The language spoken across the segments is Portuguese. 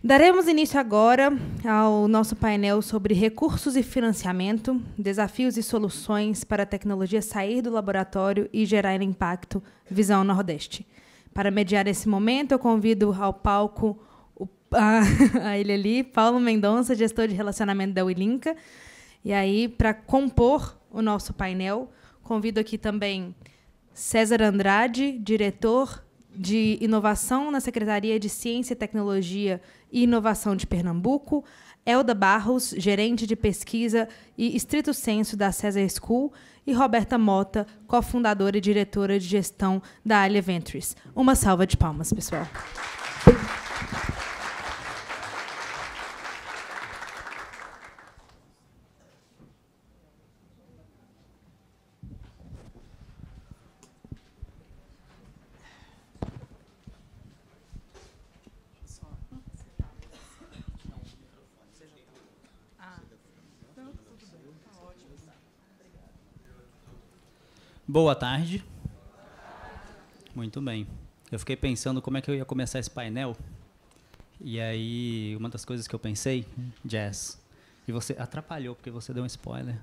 Daremos início agora ao nosso painel sobre recursos e financiamento, desafios e soluções para a tecnologia sair do laboratório e gerar impacto, Visão Nordeste. Para mediar esse momento, eu convido ao palco a ele ali, Paulo Mendonça, gestor de relacionamento da Ulinca. E aí, para compor o nosso painel, convido aqui também César Andrade, diretor de Inovação na Secretaria de Ciência, Tecnologia e Inovação de Pernambuco, Elda Barros, gerente de pesquisa e estrito senso da César School, e Roberta Mota, cofundadora e diretora de gestão da Alia Ventures. Uma salva de palmas, pessoal. Boa tarde. Muito bem. Eu fiquei pensando como é que eu ia começar esse painel. E aí, uma das coisas que eu pensei, Jazz, e você atrapalhou porque você deu um spoiler,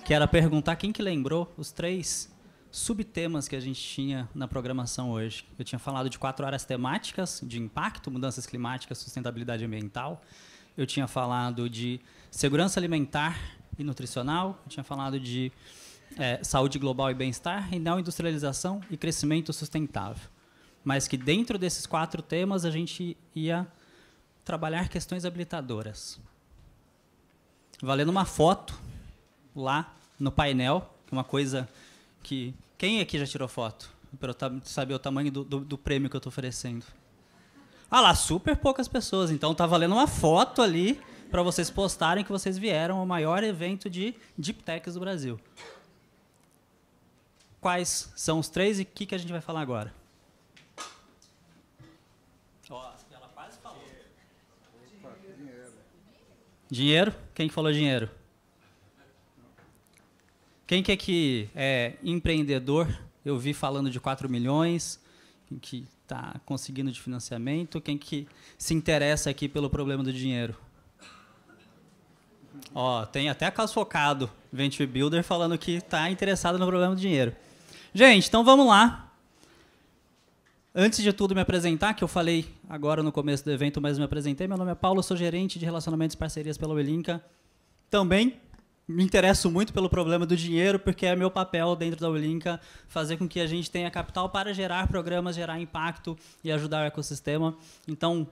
que era perguntar quem que lembrou os 3 subtemas que a gente tinha na programação hoje. Eu tinha falado de 4 áreas temáticas, de impacto, mudanças climáticas, sustentabilidade ambiental. Eu tinha falado de segurança alimentar e nutricional. Eu tinha falado de saúde global e bem-estar, e neoindustrialização e crescimento sustentável. Mas que dentro desses 4 temas a gente ia trabalhar questões habilitadoras. Valendo uma foto lá no painel, uma coisa que... Quem aqui já tirou foto? Para eu saber o tamanho do prêmio que eu estou oferecendo. Ah lá, super poucas pessoas. Então está valendo uma foto ali para vocês postarem que vocês vieram ao maior evento de Deep Techs do Brasil. Quais são os 3 e o que a gente vai falar agora? Ela quase falou. Dinheiro? Quem que falou dinheiro? Quem que aqui é empreendedor? Eu vi falando de 4 milhões, que está conseguindo de financiamento. Quem que se interessa aqui pelo problema do dinheiro? Tem até a Caso Focado, Venture Builder, falando que está interessado no problema do dinheiro. Gente, então vamos lá. Antes de tudo me apresentar, que eu falei agora no começo do evento, mas me apresentei. Meu nome é Paulo, sou gerente de relacionamentos e parcerias pela Ulinca. Também me interesso muito pelo problema do dinheiro, porque é meu papel dentro da Ulinca fazer com que a gente tenha capital para gerar programas, gerar impacto e ajudar o ecossistema. Então,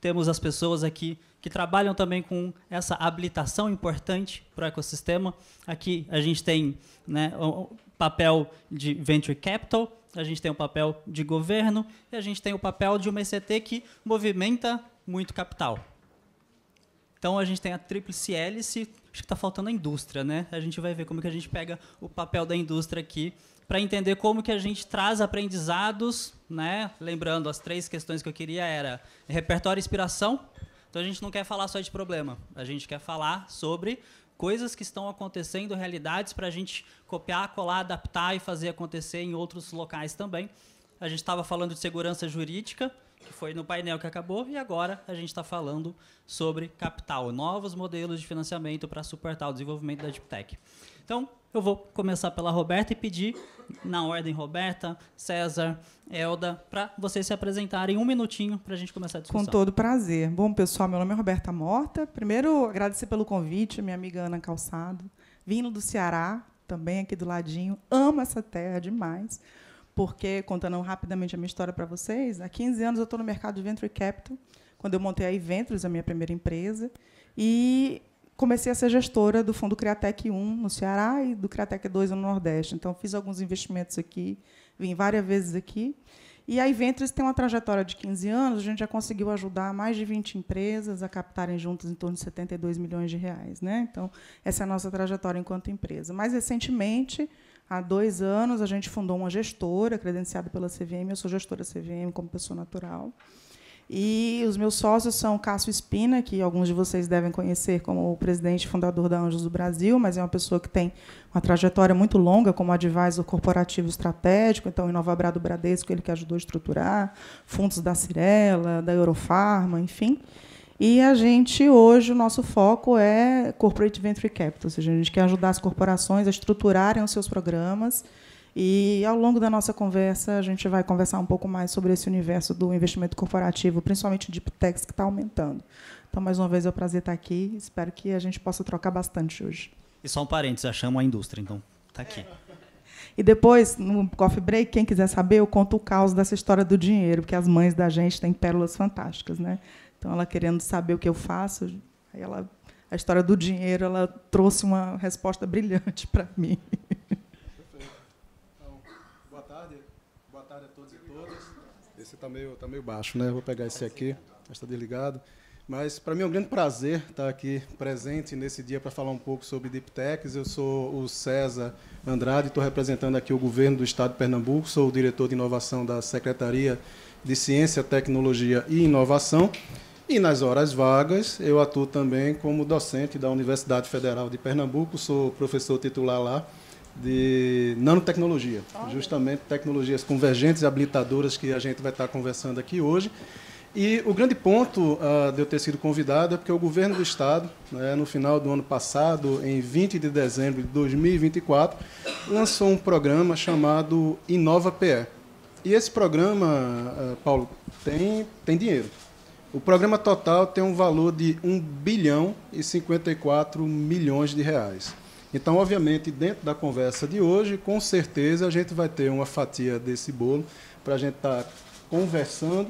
temos as pessoas aqui que trabalham também com essa habilitação importante para o ecossistema. Aqui a gente tem, né, o papel de Venture Capital, a gente tem o papel de governo e a gente tem o papel de uma ECT que movimenta muito capital. Então, a gente tem a tríplice hélice, acho que está faltando a indústria, né? A gente vai ver como que a gente pega o papel da indústria aqui para entender como que a gente traz aprendizados, né? Lembrando, as 3 questões que eu queria era repertório e inspiração. Então, a gente não quer falar só de problema, a gente quer falar sobre coisas que estão acontecendo, realidades para a gente copiar, colar, adaptar e fazer acontecer em outros locais também. A gente estava falando de segurança jurídica, que foi no painel que acabou, e agora a gente está falando sobre capital, novos modelos de financiamento para suportar o desenvolvimento da Deep Tech. Então, eu vou começar pela Roberta e pedir, na ordem, Roberta, César, Elda, para vocês se apresentarem 1 minutinho para a gente começar a discussão. Com todo prazer. Bom, pessoal, meu nome é Roberta Mota. Primeiro, agradecer pelo convite, minha amiga Ana Calçado, vindo do Ceará, também aqui do ladinho. Amo essa terra demais, porque, contando rapidamente a minha história para vocês, há 15 anos eu estou no mercado de Venture Capital, quando eu montei a eVentures, a minha primeira empresa, e comecei a ser gestora do Fundo Criatec 1 no Ceará e do Criatec 2 no Nordeste. Então, fiz alguns investimentos aqui, vim várias vezes aqui. E a eVentures tem uma trajetória de 15 anos, a gente já conseguiu ajudar mais de 20 empresas a captarem juntas em torno de 72 milhões de reais, né? Então, essa é a nossa trajetória enquanto empresa. Mais recentemente, há 2 anos, a gente fundou uma gestora credenciada pela CVM, eu sou gestora CVM como pessoa natural. E os meus sócios são Cássio Espina, que alguns de vocês devem conhecer como o presidente e fundador da Anjos do Brasil, mas é uma pessoa que tem uma trajetória muito longa como advisor corporativo estratégico, então, Inovabrá do Bradesco, ele que ajudou a estruturar, fundos da Cirela, da Eurofarma, enfim. E a gente, hoje, o nosso foco é Corporate Venture Capital, ou seja, a gente quer ajudar as corporações a estruturarem os seus programas. E, ao longo da nossa conversa, a gente vai conversar um pouco mais sobre esse universo do investimento corporativo, principalmente de Deep-Techs, que está aumentando. Então, mais uma vez, é um prazer estar aqui. Espero que a gente possa trocar bastante hoje. E só um parênteses, achamos a indústria, então está aqui. E depois, no coffee break, quem quiser saber, eu conto o caos dessa história do dinheiro, porque as mães da gente têm pérolas fantásticas, né? Então, ela querendo saber o que eu faço, aí a história do dinheiro, ela trouxe uma resposta brilhante para mim. Boa tarde a todos e todas. Esse está meio baixo, né? Vou pegar esse aqui, está desligado. Mas, para mim, é um grande prazer estar aqui presente nesse dia para falar um pouco sobre Deep Techs. Eu sou o César Andrade, estou representando aqui o governo do Estado de Pernambuco, sou o diretor de inovação da Secretaria de Ciência, Tecnologia e Inovação. E, nas horas vagas, eu atuo também como docente da Universidade Federal de Pernambuco, sou professor titular lá de nanotecnologia, justamente tecnologias convergentes e habilitadoras que a gente vai estar conversando aqui hoje. E o grande ponto de eu ter sido convidado é porque o governo do Estado, né, no final do ano passado, em 20 de dezembro de 2024, lançou um programa chamado InovaPE. E esse programa, Paulo, tem dinheiro. O programa total tem um valor de 1 bilhão e 54 milhões de reais. Então, obviamente, dentro da conversa de hoje, com certeza, a gente vai ter uma fatia desse bolo para a gente estar conversando.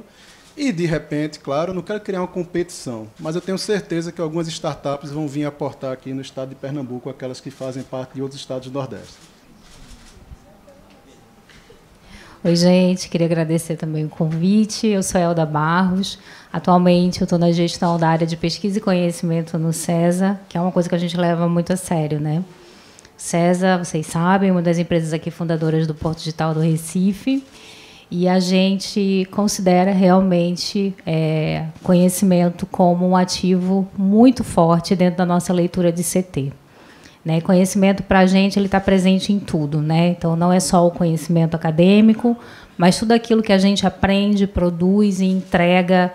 E, de repente, claro, eu não quero criar uma competição, mas eu tenho certeza que algumas startups vão vir aportar aqui no estado de Pernambuco, aquelas que fazem parte de outros estados do Nordeste. Oi, gente, queria agradecer também o convite. Eu sou Elda Barros. Atualmente, eu estou na gestão da área de pesquisa e conhecimento no CESA, que é uma coisa que a gente leva muito a sério, né? CESA, vocês sabem, uma das empresas aqui fundadoras do Porto Digital do Recife, e a gente considera realmente conhecimento como um ativo muito forte dentro da nossa leitura de CT. Né? Conhecimento, para a gente, ele está presente em tudo. Né? Então, não é só o conhecimento acadêmico, mas tudo aquilo que a gente aprende, produz e entrega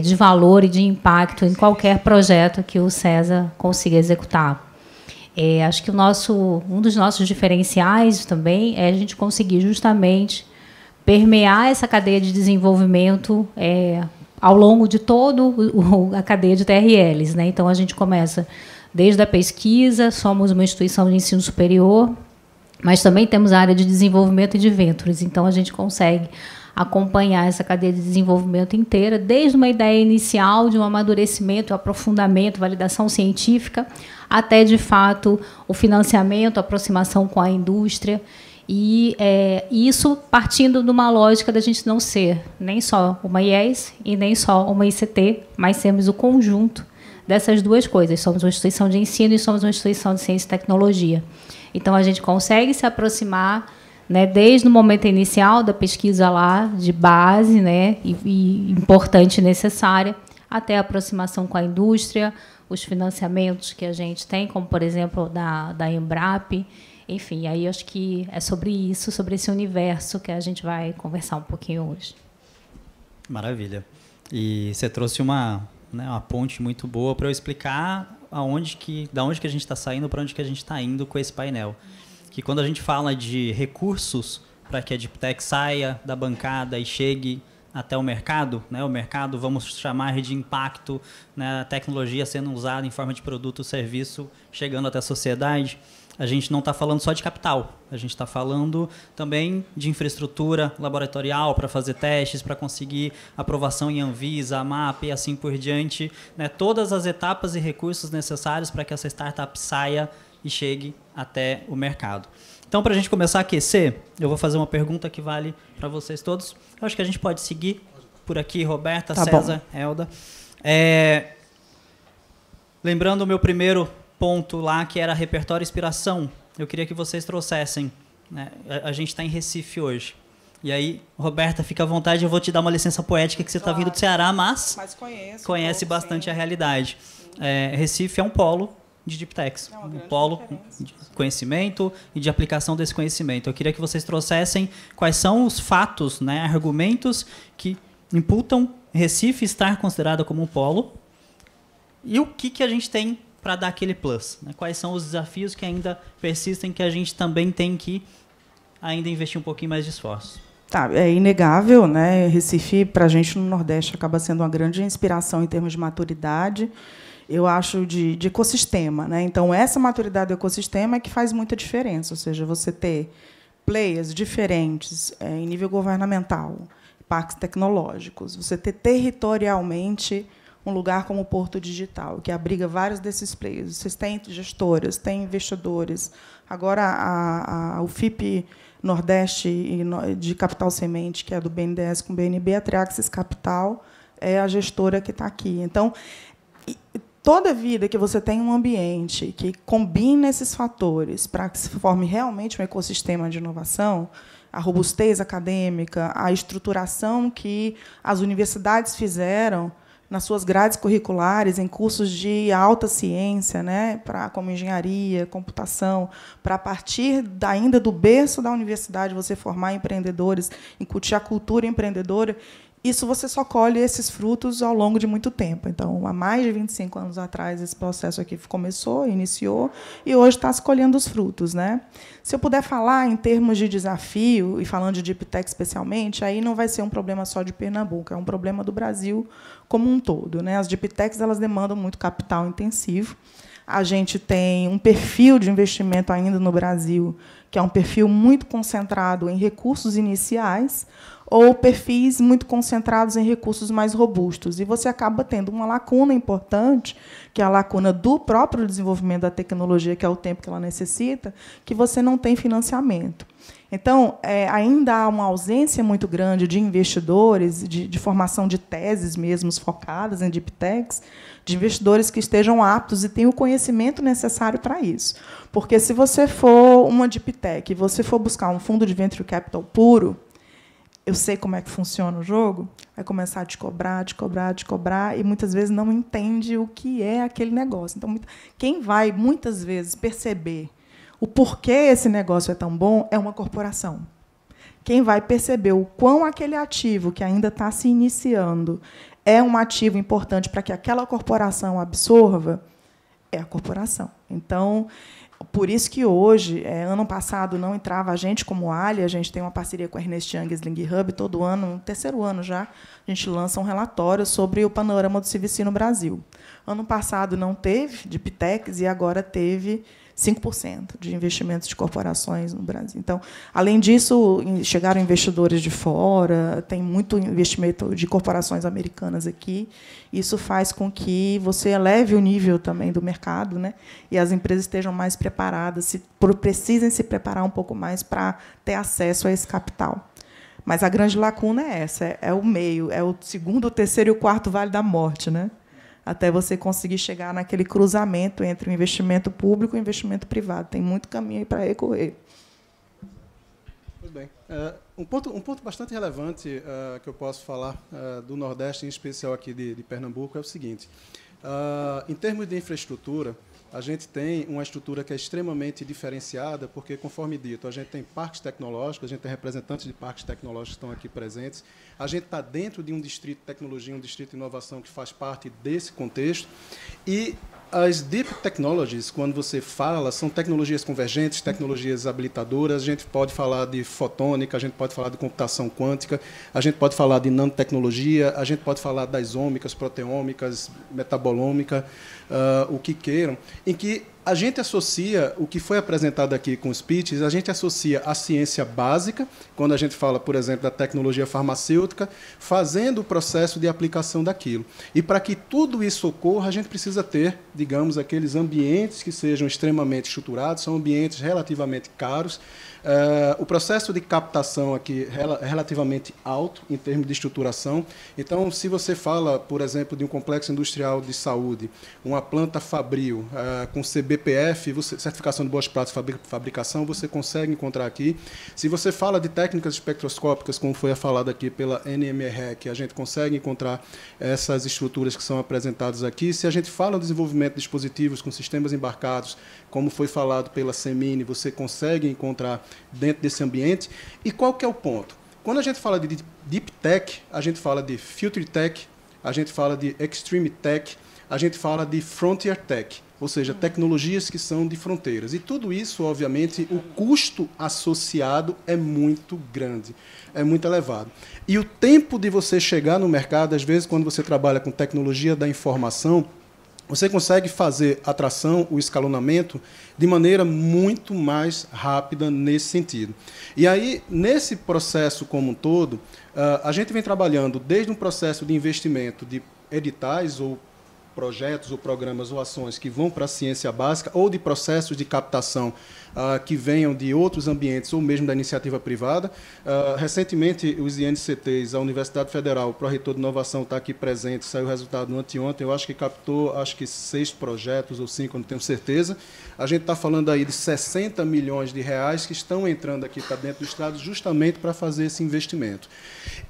de valor e de impacto em qualquer projeto que o CESA consiga executar. Acho que um dos nossos diferenciais também é a gente conseguir justamente permear essa cadeia de desenvolvimento ao longo de toda a cadeia de TRLs. Né? Então, a gente começa desde a pesquisa, somos uma instituição de ensino superior, mas também temos a área de desenvolvimento e de ventures. Então, a gente consegue acompanhar essa cadeia de desenvolvimento inteira, desde uma ideia inicial de um amadurecimento, aprofundamento, validação científica, até, de fato, o financiamento, a aproximação com a indústria. E isso partindo de uma lógica da gente não ser nem só uma IES e nem só uma ICT, mas sermos o conjunto dessas duas coisas. Somos uma instituição de ensino e somos uma instituição de ciência e tecnologia. Então, a gente consegue se aproximar, né, desde o momento inicial da pesquisa lá, de base, né, e importante e necessária, até a aproximação com a indústria, os financiamentos que a gente tem, como, por exemplo, da Embrap. Enfim, aí acho que é sobre isso, sobre esse universo que a gente vai conversar um pouquinho hoje. Maravilha. E você trouxe uma ponte muito boa para eu explicar da onde que a gente está saindo, para onde que a gente está indo com esse painel. Que quando a gente fala de recursos para que a Deep Tech saia da bancada e chegue até o mercado, né? O mercado, vamos chamar de impacto, né? A tecnologia sendo usada em forma de produto ou serviço, chegando até a sociedade, a gente não está falando só de capital, a gente está falando também de infraestrutura laboratorial para fazer testes, para conseguir aprovação em Anvisa, AMAP e assim por diante, né? Todas as etapas e recursos necessários para que essa startup saia e chegue até o mercado. Então, para a gente começar a aquecer, eu vou fazer uma pergunta que vale para vocês todos. Eu acho que a gente pode seguir por aqui, Roberta, tá César, bom. Elda. Lembrando o meu primeiro ponto lá, que era repertório e inspiração, eu queria que vocês trouxessem, né? A gente está em Recife hoje. E aí, Roberta, fica à vontade, eu vou te dar uma licença poética que você está vindo do Ceará, mas conhece bastante a realidade. Recife é um polo de Deep Techs, um polo de conhecimento e de aplicação desse conhecimento. Eu queria que vocês trouxessem quais são os fatos, né, argumentos que imputam Recife estar considerado como um polo e o que a gente tem para dar aquele plus, né? Quais são os desafios que ainda persistem que a gente também tem que ainda investir um pouquinho mais de esforço. Tá, é inegável, né? Recife, para a gente no Nordeste, acaba sendo uma grande inspiração em termos de maturidade, eu acho, de ecossistema, né? Então, essa maturidade do ecossistema é que faz muita diferença, ou seja, você ter players diferentes em nível governamental, parques tecnológicos, você ter territorialmente um lugar como o Porto Digital, que abriga vários desses players. Vocês têm gestoras, têm investidores. Agora, o FIP Nordeste de Capital Semente, que é do BNDES com o BNB, a Triaxis Capital é a gestora que está aqui. Então, toda vida que você tem um ambiente que combina esses fatores para que se forme realmente um ecossistema de inovação, a robustez acadêmica, a estruturação que as universidades fizeram nas suas grades curriculares, em cursos de alta ciência, né, como engenharia, computação, para, a partir ainda do berço da universidade, você formar empreendedores, incutir a cultura empreendedora, isso você só colhe esses frutos ao longo de muito tempo. Então, há mais de 25 anos atrás, esse processo aqui começou, iniciou, e hoje está se colhendo os frutos, né? Se eu puder falar em termos de desafio, e falando de Deep Tech especialmente, aí não vai ser um problema só de Pernambuco, é um problema do Brasil como um todo, né? As Deep Techs, elas demandam muito capital intensivo. A gente tem um perfil de investimento ainda no Brasil, que é um perfil muito concentrado em recursos iniciais, ou perfis muito concentrados em recursos mais robustos. E você acaba tendo uma lacuna importante, que é a lacuna do próprio desenvolvimento da tecnologia, que é o tempo que ela necessita, que você não tem financiamento. Então, ainda há uma ausência muito grande de investidores, de formação de teses mesmo focadas em Deep Techs, de investidores que estejam aptos e tenham o conhecimento necessário para isso. Porque, se você for uma Deep Tech e você for buscar um fundo de venture capital puro, eu sei como é que funciona o jogo, vai começar a te cobrar, e muitas vezes não entende o que é aquele negócio. Então, quem vai, muitas vezes, perceber o porquê esse negócio é tão bom é uma corporação. Quem vai perceber o quão aquele ativo que ainda está se iniciando é um ativo importante para que aquela corporação absorva é a corporação. Então, por isso que hoje, ano passado, não entrava a gente como ALIA, a gente tem uma parceria com a Ernest Young e Sling Hub, todo ano, no terceiro ano já, a gente lança um relatório sobre o panorama do CVC no Brasil. Ano passado não teve Deep Techs e agora teve 5% de investimentos de corporações no Brasil. Então, além disso, chegaram investidores de fora, tem muito investimento de corporações americanas aqui. Isso faz com que você eleve o nível também do mercado, né? E as empresas estejam mais preparadas, precisem se preparar um pouco mais para ter acesso a esse capital. Mas a grande lacuna é essa, é o meio, é o segundo, o terceiro e o quarto vale da morte, né? Até você conseguir chegar naquele cruzamento entre o investimento público e o investimento privado. Tem muito caminho aí para recorrer. Muito bem. Um ponto bastante relevante que eu posso falar do Nordeste, em especial aqui de Pernambuco, é o seguinte. Em termos de infraestrutura, a gente tem uma estrutura que é extremamente diferenciada, porque, conforme dito, a gente tem parques tecnológicos, a gente tem representantes de parques tecnológicos que estão aqui presentes, a gente está dentro de um distrito de tecnologia, um distrito de inovação que faz parte desse contexto, e as Deep Technologies, quando você fala, são tecnologias convergentes, tecnologias habilitadoras, a gente pode falar de fotônica, a gente pode falar de computação quântica, a gente pode falar de nanotecnologia, a gente pode falar das ômicas, proteômicas, metabolômica, o que queiram, em que a gente associa o que foi apresentado aqui com os pitches, a gente associa a ciência básica, quando a gente fala, por exemplo, da tecnologia farmacêutica, fazendo o processo de aplicação daquilo. E para que tudo isso ocorra, a gente precisa ter, digamos, aqueles ambientes que sejam extremamente estruturados, são ambientes relativamente caros, O processo de captação aqui é relativamente alto em termos de estruturação. Então, se você fala, por exemplo, de um complexo industrial de saúde, uma planta fabril com CBPF, certificação de boas práticas de fabricação, você consegue encontrar aqui. Se você fala de técnicas espectroscópicas, como foi falado aqui pela NMREC, a gente consegue encontrar essas estruturas que são apresentadas aqui. Se a gente fala do desenvolvimento de dispositivos com sistemas embarcados, como foi falado pela Semini, você consegue encontrar dentro desse ambiente. E qual que é o ponto? Quando a gente fala de Deep Tech, a gente fala de Future Tech, a gente fala de Extreme Tech, a gente fala de Frontier Tech, ou seja, tecnologias que são de fronteiras. E tudo isso, obviamente, o custo associado é muito grande, é muito elevado. E o tempo de você chegar no mercado, às vezes, quando você trabalha com tecnologia da informação, você consegue fazer a tração, o escalonamento, de maneira muito mais rápida nesse sentido. E aí, nesse processo como um todo, a gente vem trabalhando desde um processo de investimento de editais ou projetos ou programas ou ações que vão para a ciência básica ou de processos de captação que venham de outros ambientes ou mesmo da iniciativa privada. Recentemente, os INCTs, a Universidade Federal, o Pró-Reitor de Inovação está aqui presente, saiu o resultado anteontem, eu acho que captou 6 projetos ou 5, não tenho certeza. A gente está falando aí de 60 milhões de reais que estão entrando aqui para dentro do Estado justamente para fazer esse investimento.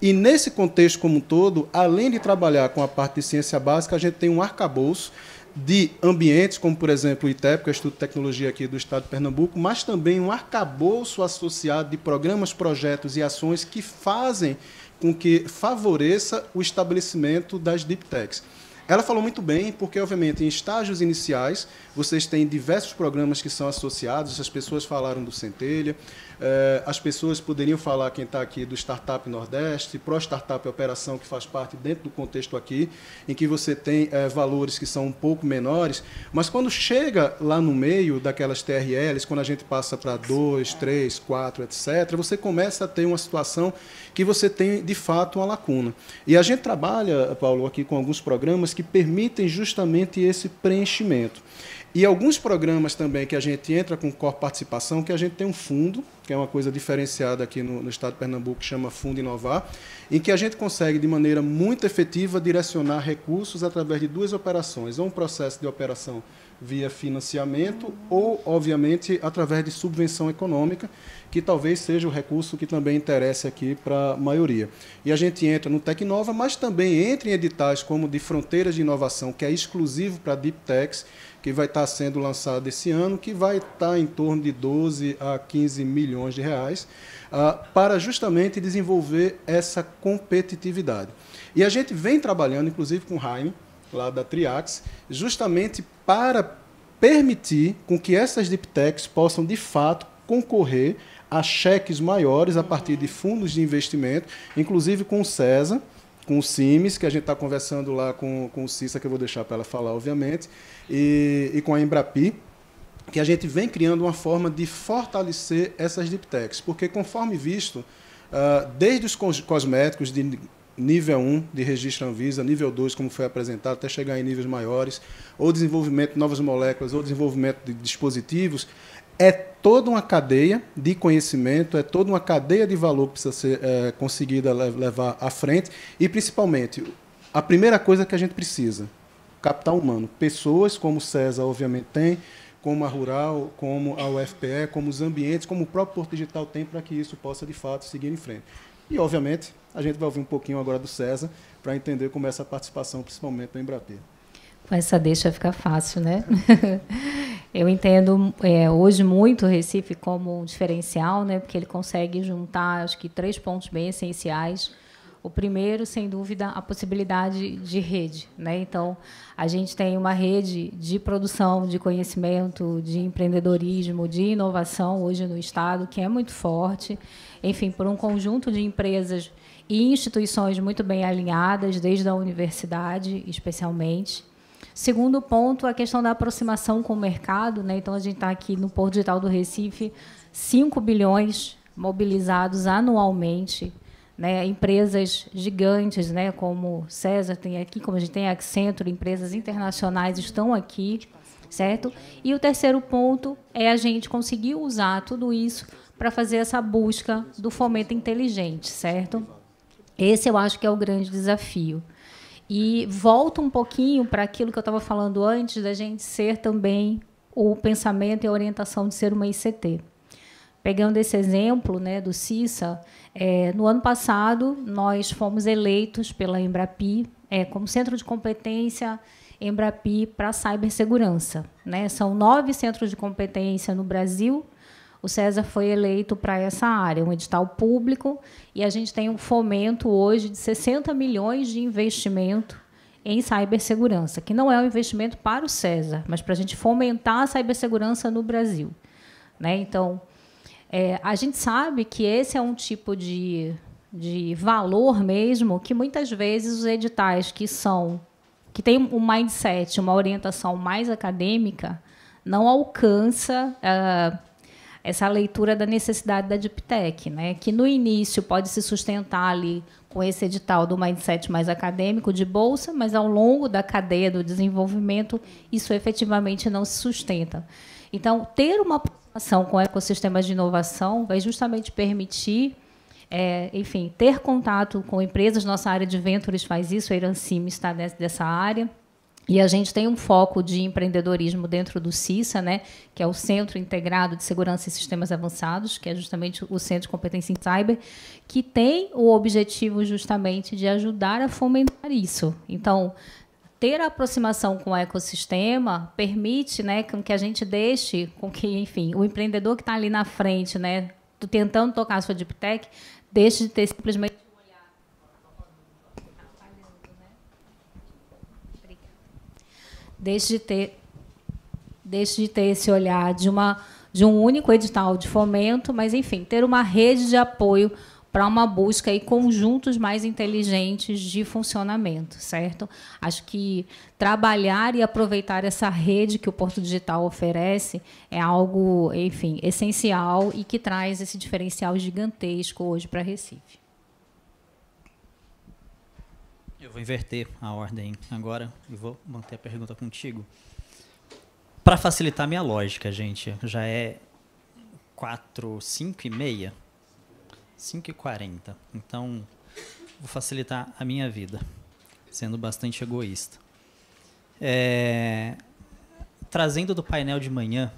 E nesse contexto como um todo, além de trabalhar com a parte de ciência básica, a gente tem um arcabouço de ambientes, como, por exemplo, o ITEP, que é o Instituto de Tecnologia aqui do Estado de Pernambuco, mas também um arcabouço associado de programas, projetos e ações que fazem com que favoreça o estabelecimento das Deep Techs. Ela falou muito bem, porque, obviamente, em estágios iniciais, vocês têm diversos programas que são associados, as pessoas falaram do Centelha, as pessoas poderiam falar, quem está aqui, do Startup Nordeste, Pro Startup Operação, que faz parte dentro do contexto aqui, em que você tem valores que são um pouco menores, mas quando chega lá no meio daquelas TRLs, quando a gente passa para 2, 3, 4, etc., você começa a ter uma situação que você tem, de fato, uma lacuna. E a gente trabalha, Paulo, aqui com alguns programas que permitem justamente esse preenchimento. E alguns programas também que a gente entra com participação, que a gente tem um fundo, que é uma coisa diferenciada aqui no Estado de Pernambuco, que chama Fundo Inovar, em que a gente consegue, de maneira muito efetiva, direcionar recursos através de 2 operações, ou um processo de operação via financiamento, ou, obviamente, através de subvenção econômica, que talvez seja o recurso que também interessa aqui para a maioria. E a gente entra no Tecnova, mas também entra em editais como de Fronteiras de Inovação, que é exclusivo para Deep Techs, que vai estar sendo lançado esse ano, que vai estar em torno de 12 a 15 milhões de reais, para justamente desenvolver essa competitividade. E a gente vem trabalhando, inclusive, com o Jaime, lá da Triax, justamente para permitir com que essas Deep Techs possam, de fato, concorrer a cheques maiores a partir de fundos de investimento, inclusive com o CESA, com o CIMES, que a gente está conversando lá com o Cissa, que eu vou deixar para ela falar, obviamente, e com a Embrapi, que a gente vem criando uma forma de fortalecer essas Deep Techs, porque, conforme visto, desde os cosméticos de nível 1 de registro Anvisa, nível 2, como foi apresentado, até chegar em níveis maiores, ou desenvolvimento de novas moléculas, ou desenvolvimento de dispositivos, é toda uma cadeia de conhecimento, é toda uma cadeia de valor que precisa ser conseguida levar à frente, e, principalmente, a primeira coisa que a gente precisa, capital humano. Pessoas, como o CESA, obviamente, tem, como a Rural, como a UFPE, como os ambientes, como o próprio Porto Digital tem, para que isso possa, de fato, seguir em frente. E, obviamente, a gente vai ouvir um pouquinho agora do CESA, para entender como é essa participação, principalmente do Embrapi. Com essa deixa fica fácil, né? Eu entendo hoje muito o Recife como um diferencial, né? Porque ele consegue juntar, acho que, 3 pontos bem essenciais. O primeiro, sem dúvida, a possibilidade de rede, né? Então, a gente tem uma rede de produção de conhecimento, de empreendedorismo, de inovação hoje no Estado, que é muito forte, enfim, por um conjunto de empresas e instituições muito bem alinhadas, desde a universidade, especialmente. Segundo ponto, a questão da aproximação com o mercado, né? Então, a gente está aqui no Porto Digital do Recife, 5 bilhões mobilizados anualmente, né? Empresas gigantes, né? Como César tem aqui, como a gente tem a Accenture, empresas internacionais estão aqui, certo? E o terceiro ponto é a gente conseguir usar tudo isso para fazer essa busca do fomento inteligente, certo? Esse eu acho que é o grande desafio. E volto um pouquinho para aquilo que eu estava falando antes, da gente ser também o pensamento e a orientação de ser uma ICT. Pegando esse exemplo, né, do CISA, no ano passado, nós fomos eleitos pela Embrapi como centro de competência Embrapi para cibersegurança, né? São 9 centros de competência no Brasil. O CESA foi eleito para essa área, um edital público, e a gente tem um fomento hoje de 60 milhões de investimento em cibersegurança, que não é um investimento para o CESA, mas para a gente fomentar a cibersegurança no Brasil, né? Então, a gente sabe que esse é um tipo de valor mesmo que, muitas vezes, os editais que têm um mindset, uma orientação mais acadêmica, não alcança essa leitura da necessidade da Deep Tech, né? Que, no início, pode se sustentar ali com esse edital do mindset mais acadêmico de bolsa, mas, ao longo da cadeia do desenvolvimento, isso efetivamente não se sustenta. Então, ter uma aproximação com ecossistemas de inovação vai justamente permitir, enfim, ter contato com empresas. Nossa área de Ventures faz isso, a Irancim está dessa área. E a gente tem um foco de empreendedorismo dentro do CISA, né, que é o Centro Integrado de Segurança e Sistemas Avançados, que é justamente o Centro de Competência em Cyber, que tem o objetivo justamente de ajudar a fomentar isso. Então, ter a aproximação com o ecossistema permite, né, que a gente deixe com que, enfim, o empreendedor que está ali na frente, né, tentando tocar a sua Deep Tech, deixe de ter simplesmente deixe de ter esse olhar de um único edital de fomento, mas, enfim, ter uma rede de apoio para uma busca e conjuntos mais inteligentes de funcionamento, certo? Acho que trabalhar e aproveitar essa rede que o Porto Digital oferece é algo, enfim, essencial e que traz esse diferencial gigantesco hoje para Recife. Eu vou inverter a ordem agora e vou manter a pergunta contigo. Para facilitar minha lógica, gente, já é 5h30, 5h40. Então, vou facilitar a minha vida, sendo bastante egoísta. Trazendo do painel de manhã,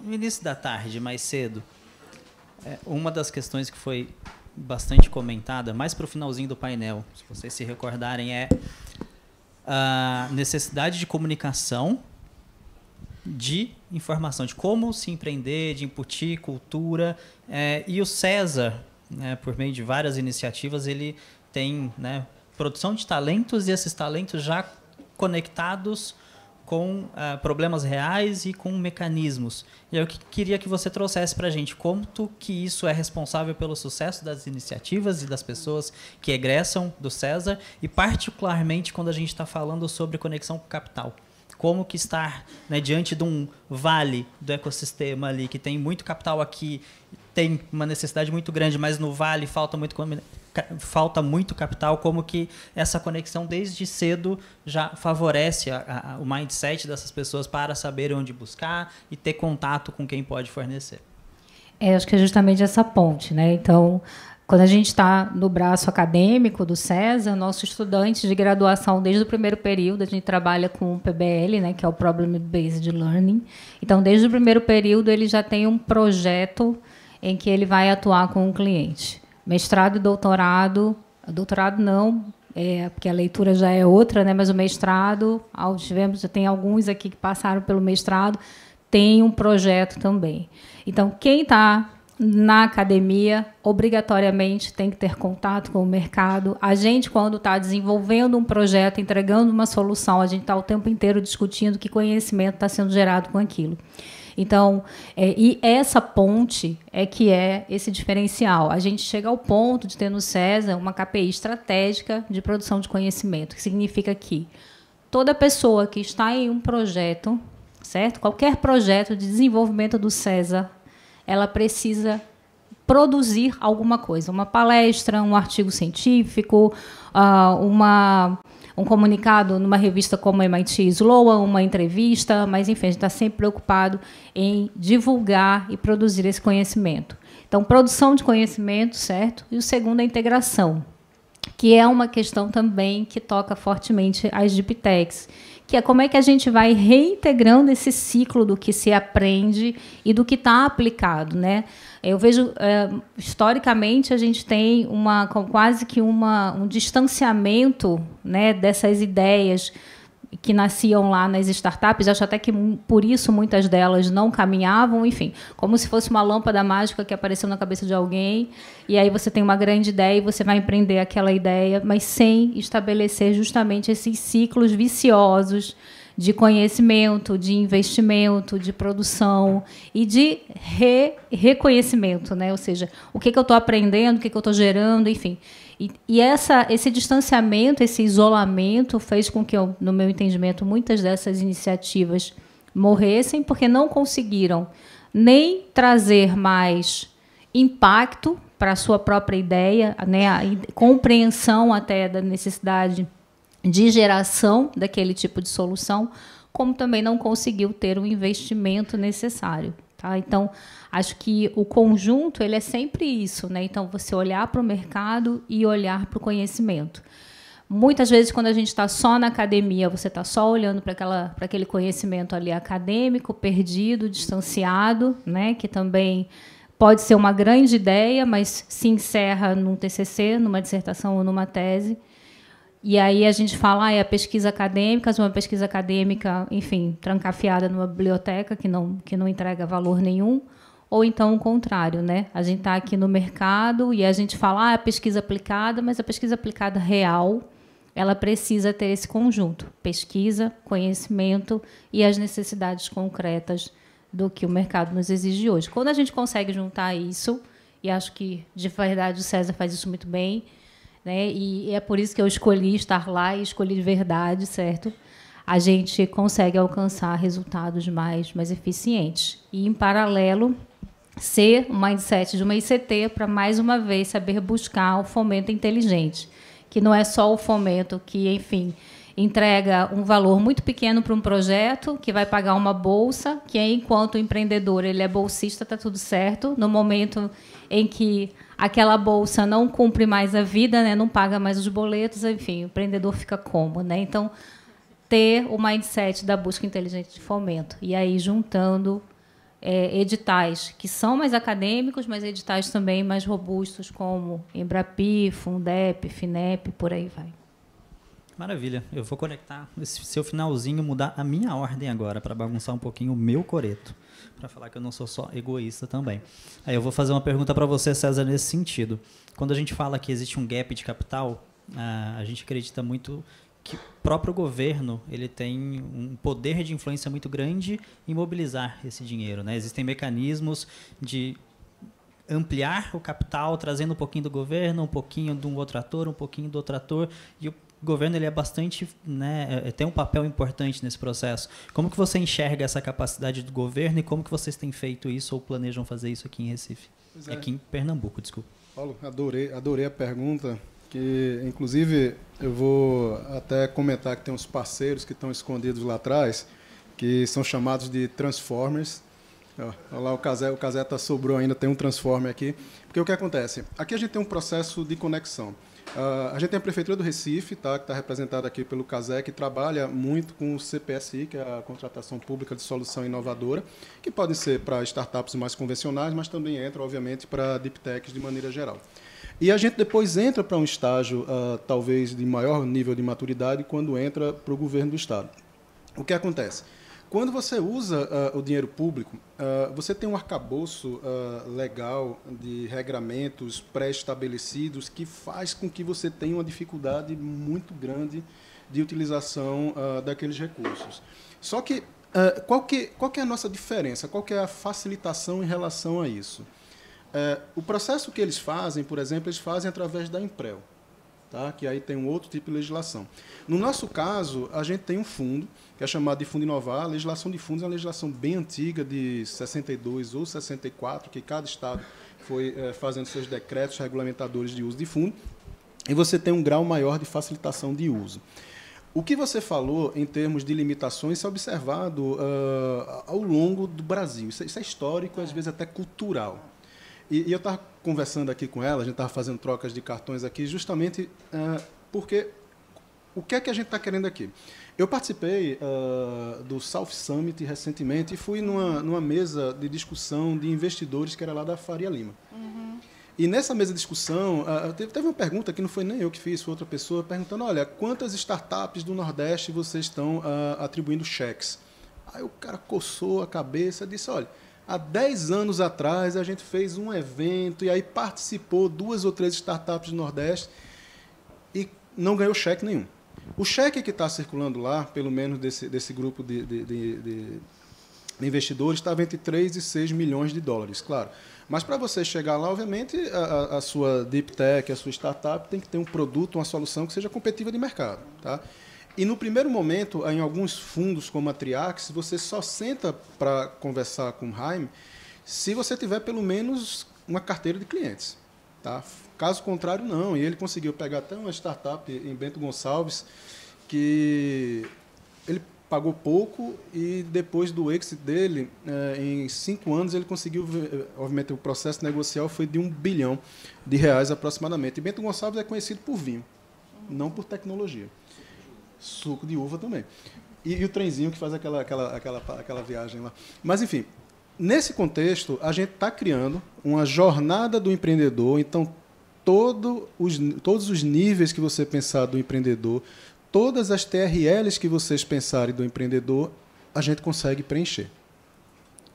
no início da tarde, mais cedo, uma das questões que foi bastante comentada, mais para o finalzinho do painel, se vocês se recordarem, é a necessidade de comunicação, de informação, de como se empreender, de incutir cultura. E o CESA, né, por meio de várias iniciativas, ele tem, né, produção de talentos, e esses talentos já conectados com problemas reais e com mecanismos. E eu queria que você trouxesse para a gente como que isso é responsável pelo sucesso das iniciativas e das pessoas que egressam do CESA, e particularmente quando a gente está falando sobre conexão com o capital. Como que estar, né, diante de um vale do ecossistema ali, que tem muito capital aqui, tem uma necessidade muito grande, mas no vale falta muito capital, como que essa conexão desde cedo já favorece o mindset dessas pessoas para saberem onde buscar e ter contato com quem pode fornecer. Acho que é justamente essa ponte, né? Então, quando a gente está no braço acadêmico do CESA, nosso estudante de graduação, desde o primeiro período, a gente trabalha com o PBL, né, que é o Problem Based Learning. Então, desde o primeiro período, ele já tem um projeto em que ele vai atuar com o cliente. Mestrado e doutorado não, porque a leitura já é outra, né, mas o mestrado, já tem alguns aqui que passaram pelo mestrado, tem um projeto também. Então, quem está na academia, obrigatoriamente, tem que ter contato com o mercado. A gente, quando está desenvolvendo um projeto, entregando uma solução, a gente está o tempo inteiro discutindo que conhecimento está sendo gerado com aquilo. Então, e essa ponte que é esse diferencial. A gente chega ao ponto de ter no CESA uma KPI estratégica de produção de conhecimento, que significa que toda pessoa que está em um projeto, certo? Qualquer projeto de desenvolvimento do CESA, ela precisa produzir alguma coisa, uma palestra, um artigo científico, um comunicado numa revista como MIT Sloan, uma entrevista, mas, enfim, a gente está sempre preocupado em divulgar e produzir esse conhecimento. Então, produção de conhecimento, certo? E o segundo é a integração, que é uma questão também que toca fortemente as Deep Techs, que é como é que a gente vai reintegrando esse ciclo do que se aprende e do que está aplicado, né? Eu vejo, historicamente, a gente tem quase que um distanciamento, né, dessas ideias que nasciam lá nas startups. Acho até que, por isso, muitas delas não caminhavam, enfim, como se fosse uma lâmpada mágica que apareceu na cabeça de alguém, e aí você tem uma grande ideia e você vai empreender aquela ideia, mas sem estabelecer justamente esses ciclos viciosos de conhecimento, de investimento, de produção e de reconhecimento, né? Ou seja, o que eu estou aprendendo, o que eu estou gerando, enfim. E esse distanciamento, esse isolamento fez com que, no meu entendimento, muitas dessas iniciativas morressem, porque não conseguiram nem trazer mais impacto para a sua própria ideia, né? A compreensão até da necessidade de geração daquele tipo de solução, como também não conseguiu ter o investimento necessário. Tá? Então, acho que o conjunto ele é sempre isso, né? Então, você olhar para o mercado e olhar para o conhecimento. Muitas vezes, quando a gente está só na academia, você está só olhando para aquele conhecimento ali acadêmico, perdido, distanciado, né? Que também pode ser uma grande ideia, mas se encerra num TCC, numa dissertação ou numa tese. E aí a gente fala, é a pesquisa acadêmica, uma pesquisa acadêmica, enfim, trancafiada numa biblioteca que não entrega valor nenhum, ou então o contrário, né? A gente está aqui no mercado e a gente fala, a pesquisa aplicada, mas a pesquisa aplicada real, ela precisa ter esse conjunto, pesquisa, conhecimento e as necessidades concretas do que o mercado nos exige hoje. Quando a gente consegue juntar isso, e acho que, de verdade, o César faz isso muito bem, né? E é por isso que eu escolhi estar lá e escolhi de verdade, certo? A gente consegue alcançar resultados mais eficientes. E, em paralelo, ser o mindset de uma ICT para, mais uma vez, saber buscar o fomento inteligente, que não é só o fomento que, enfim, entrega um valor muito pequeno para um projeto, que vai pagar uma bolsa, que, enquanto o empreendedor ele é bolsista, está tudo certo. No momento em que aquela bolsa não cumpre mais a vida, né, não paga mais os boletos, enfim, o empreendedor fica como, né? Então, ter o mindset da busca inteligente de fomento. E aí, juntando editais que são mais acadêmicos, mas editais também mais robustos, como Embrapi, Fundep, Finep, por aí vai. Maravilha. Eu vou conectar esse seu finalzinho, mudar a minha ordem agora, para bagunçar um pouquinho o meu coreto, para falar que eu não sou só egoísta também. Aí eu vou fazer uma pergunta para você, César, nesse sentido. Quando a gente fala que existe um gap de capital, a gente acredita muito que o próprio governo ele tem um poder de influência muito grande em mobilizar esse dinheiro, né? Existem mecanismos de ampliar o capital, trazendo um pouquinho do governo, um pouquinho de um outro ator, um pouquinho do outro ator, e o governo ele é bastante, né, tem um papel importante nesse processo. Como que você enxerga essa capacidade do governo e como que vocês têm feito isso ou planejam fazer isso aqui em Recife? Aqui em Pernambuco, desculpa. Paulo, adorei a pergunta, que inclusive eu vou até comentar que tem uns parceiros que estão escondidos lá atrás, que são chamados de Transformers. Olha lá, o Caseta sobrou ainda, tem um Transformer aqui. Porque o que acontece? Aqui a gente tem um processo de conexão. A gente tem a Prefeitura do Recife, tá, que está representada aqui pelo CASEC, que trabalha muito com o CPSI, que é a Contratação Pública de Solução Inovadora, que podem ser para startups mais convencionais, mas também entra, obviamente, para deep techs de maneira geral. E a gente depois entra para um estágio, talvez, de maior nível de maturidade, quando entra para o governo do Estado. O que acontece? Quando você usa o dinheiro público, você tem um arcabouço legal de regramentos pré-estabelecidos que faz com que você tenha uma dificuldade muito grande de utilização daqueles recursos. Só que, qual que é a nossa diferença? Qual que é a facilitação em relação a isso? O processo que eles fazem, por exemplo, eles fazem através da Emprel, tá? Que aí tem um outro tipo de legislação. No nosso caso, a gente tem um fundo, que é chamado de Fundo Inovar. A legislação de fundos é uma legislação bem antiga, de 62 ou 64, que cada estado foi fazendo seus decretos regulamentadores de uso de fundo, e você tem um grau maior de facilitação de uso. O que você falou em termos de limitações, isso é observado ao longo do Brasil. Isso é histórico, às vezes até cultural. E eu estava conversando aqui com ela, a gente estava fazendo trocas de cartões aqui, justamente porque o que é que a gente está querendo aqui? Eu participei do South Summit recentemente e fui numa mesa de discussão de investidores que era lá da Faria Lima. E nessa mesa de discussão, teve uma pergunta que não foi nem eu que fiz, foi outra pessoa, perguntando, olha, quantas startups do Nordeste vocês estão atribuindo cheques? Aí o cara coçou a cabeça e disse, olha, há 10 anos atrás a gente fez um evento e aí participou 2 ou 3 startups do Nordeste e não ganhou cheque nenhum. O cheque que está circulando lá, pelo menos desse grupo de investidores, estava entre 3 e 6 milhões de dólares, claro. Mas para você chegar lá, obviamente, a sua deep tech, a sua startup tem que ter um produto, uma solução que seja competitiva de mercado. Tá? E no primeiro momento, em alguns fundos como a Triax, você só senta para conversar com o Jaime se você tiver pelo menos uma carteira de clientes. Tá? Caso contrário, não. E ele conseguiu pegar até uma startup em Bento Gonçalves que ele pagou pouco e depois do exit dele, em 5 anos, ele conseguiu, obviamente, o processo negocial foi de R$1 bilhão aproximadamente. E Bento Gonçalves é conhecido por vinho, não por tecnologia. Suco de uva também. E o trenzinho que faz aquela viagem lá. Mas, enfim, nesse contexto, a gente está criando uma jornada do empreendedor. Então, todos os níveis que você pensar do empreendedor, todas as TRLs que vocês pensarem do empreendedor, a gente consegue preencher.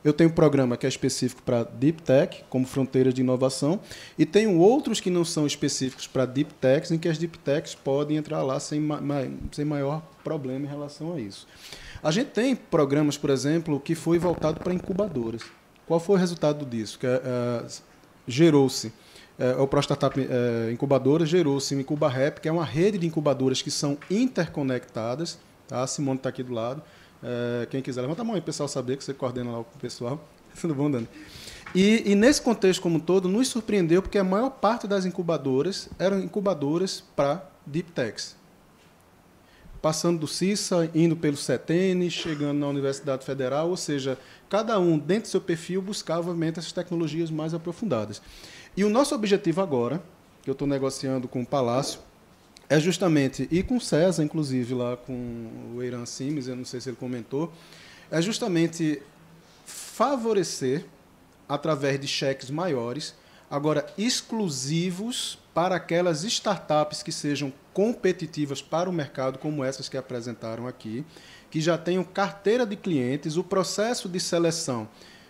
Eu tenho um programa que é específico para Deep Tech, como fronteiras de inovação, e tenho outros que não são específicos para Deep Techs, em que as Deep Techs podem entrar lá sem maior problema em relação a isso. A gente tem programas, por exemplo, que foi voltado para incubadoras. Qual foi o resultado disso? Gerou-se o ProStartup Incubadora, gerou-se o IncubaRap, que é uma rede de incubadoras que são interconectadas. Tá? A Simone está aqui do lado. Quem quiser, levanta a mão aí, pessoal, saber que você coordena lá com o pessoal. Tudo bom, Dani? E nesse contexto como um todo, nos surpreendeu porque a maior parte das incubadoras eram incubadoras para Deep Techs. Passando do CISA, indo pelo CETEN, chegando na Universidade Federal, ou seja, cada um, dentro do seu perfil, buscava, obviamente, essas tecnologias mais aprofundadas. E o nosso objetivo agora, que eu estou negociando com o Palácio, é justamente, e com o César, inclusive, lá com o Eiran Simes, eu não sei se ele comentou, é justamente favorecer, através de cheques maiores, agora exclusivos para aquelas startups que sejam competitivas para o mercado, como essas que apresentaram aqui, que já tenham carteira de clientes. O processo de seleção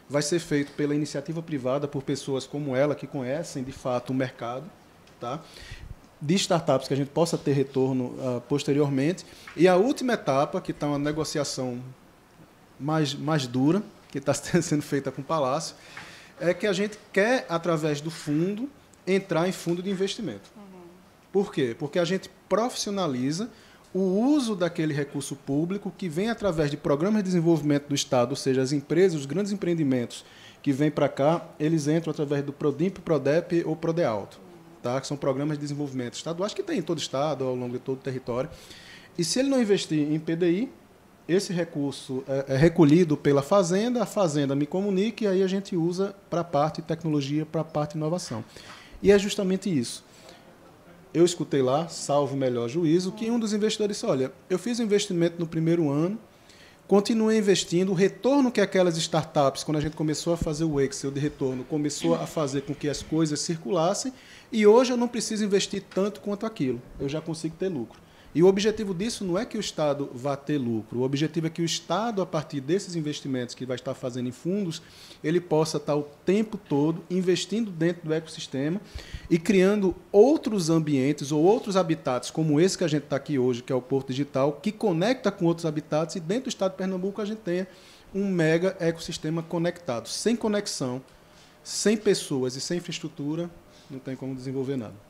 vai ser feito pela iniciativa privada, por pessoas como ela, que conhecem, de fato, o mercado, tá? De startups que a gente possa ter retorno posteriormente. E a última etapa, que está uma negociação mais dura, que está sendo feita com o Palácio, é que a gente quer, através do fundo, entrar em fundo de investimento. Por quê? Porque a gente profissionaliza o uso daquele recurso público que vem através de programas de desenvolvimento do Estado, ou seja, as empresas, os grandes empreendimentos que vêm para cá, eles entram através do Prodimp, Prodep ou Prodealto, tá? Que são programas de desenvolvimento estaduais que tem em todo o Estado, ao longo de todo o território. E se ele não investir em PDI, esse recurso é recolhido pela Fazenda, a Fazenda me comunica e aí a gente usa para a parte de tecnologia, para a parte de inovação. E é justamente isso. Eu escutei lá, salvo o melhor juízo, que um dos investidores disse, olha, eu fiz um investimento no primeiro ano, continuei investindo, o retorno que aquelas startups, quando a gente começou a fazer o Excel de retorno, começou a fazer com que as coisas circulassem, e hoje eu não preciso investir tanto quanto aquilo, eu já consigo ter lucro. E o objetivo disso não é que o Estado vá ter lucro. O objetivo é que o Estado, a partir desses investimentos que vai estar fazendo em fundos, ele possa estar o tempo todo investindo dentro do ecossistema e criando outros ambientes ou outros habitats, como esse que a gente está aqui hoje, que é o Porto Digital, que conecta com outros habitats e dentro do Estado de Pernambuco a gente tenha um mega ecossistema conectado. Sem conexão, sem pessoas e sem infraestrutura, não tem como desenvolver nada.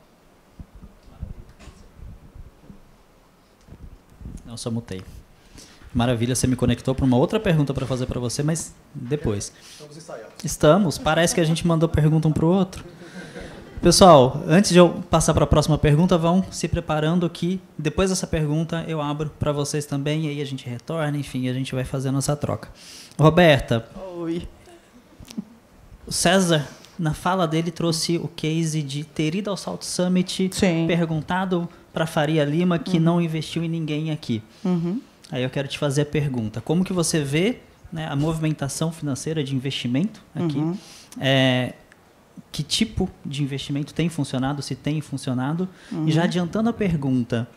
Não, só mutei. Maravilha, você me conectou para uma outra pergunta para fazer para você, mas depois. Estamos ensaiados. Estamos. Parece que a gente mandou pergunta um para o outro. Pessoal, antes de eu passar para a próxima pergunta, vão se preparando que depois dessa pergunta eu abro para vocês também, e aí a gente retorna, enfim, a gente vai fazer a nossa troca. Roberta. Oi. O César, na fala dele, trouxe o case de ter ido ao Salt Summit, Sim. perguntado para Faria Lima que não investiu em ninguém aqui. Aí eu quero te fazer a pergunta, como que você vê, né, a movimentação financeira de investimento aqui? Que tipo de investimento tem funcionado, se tem funcionado? E já adiantando a pergunta,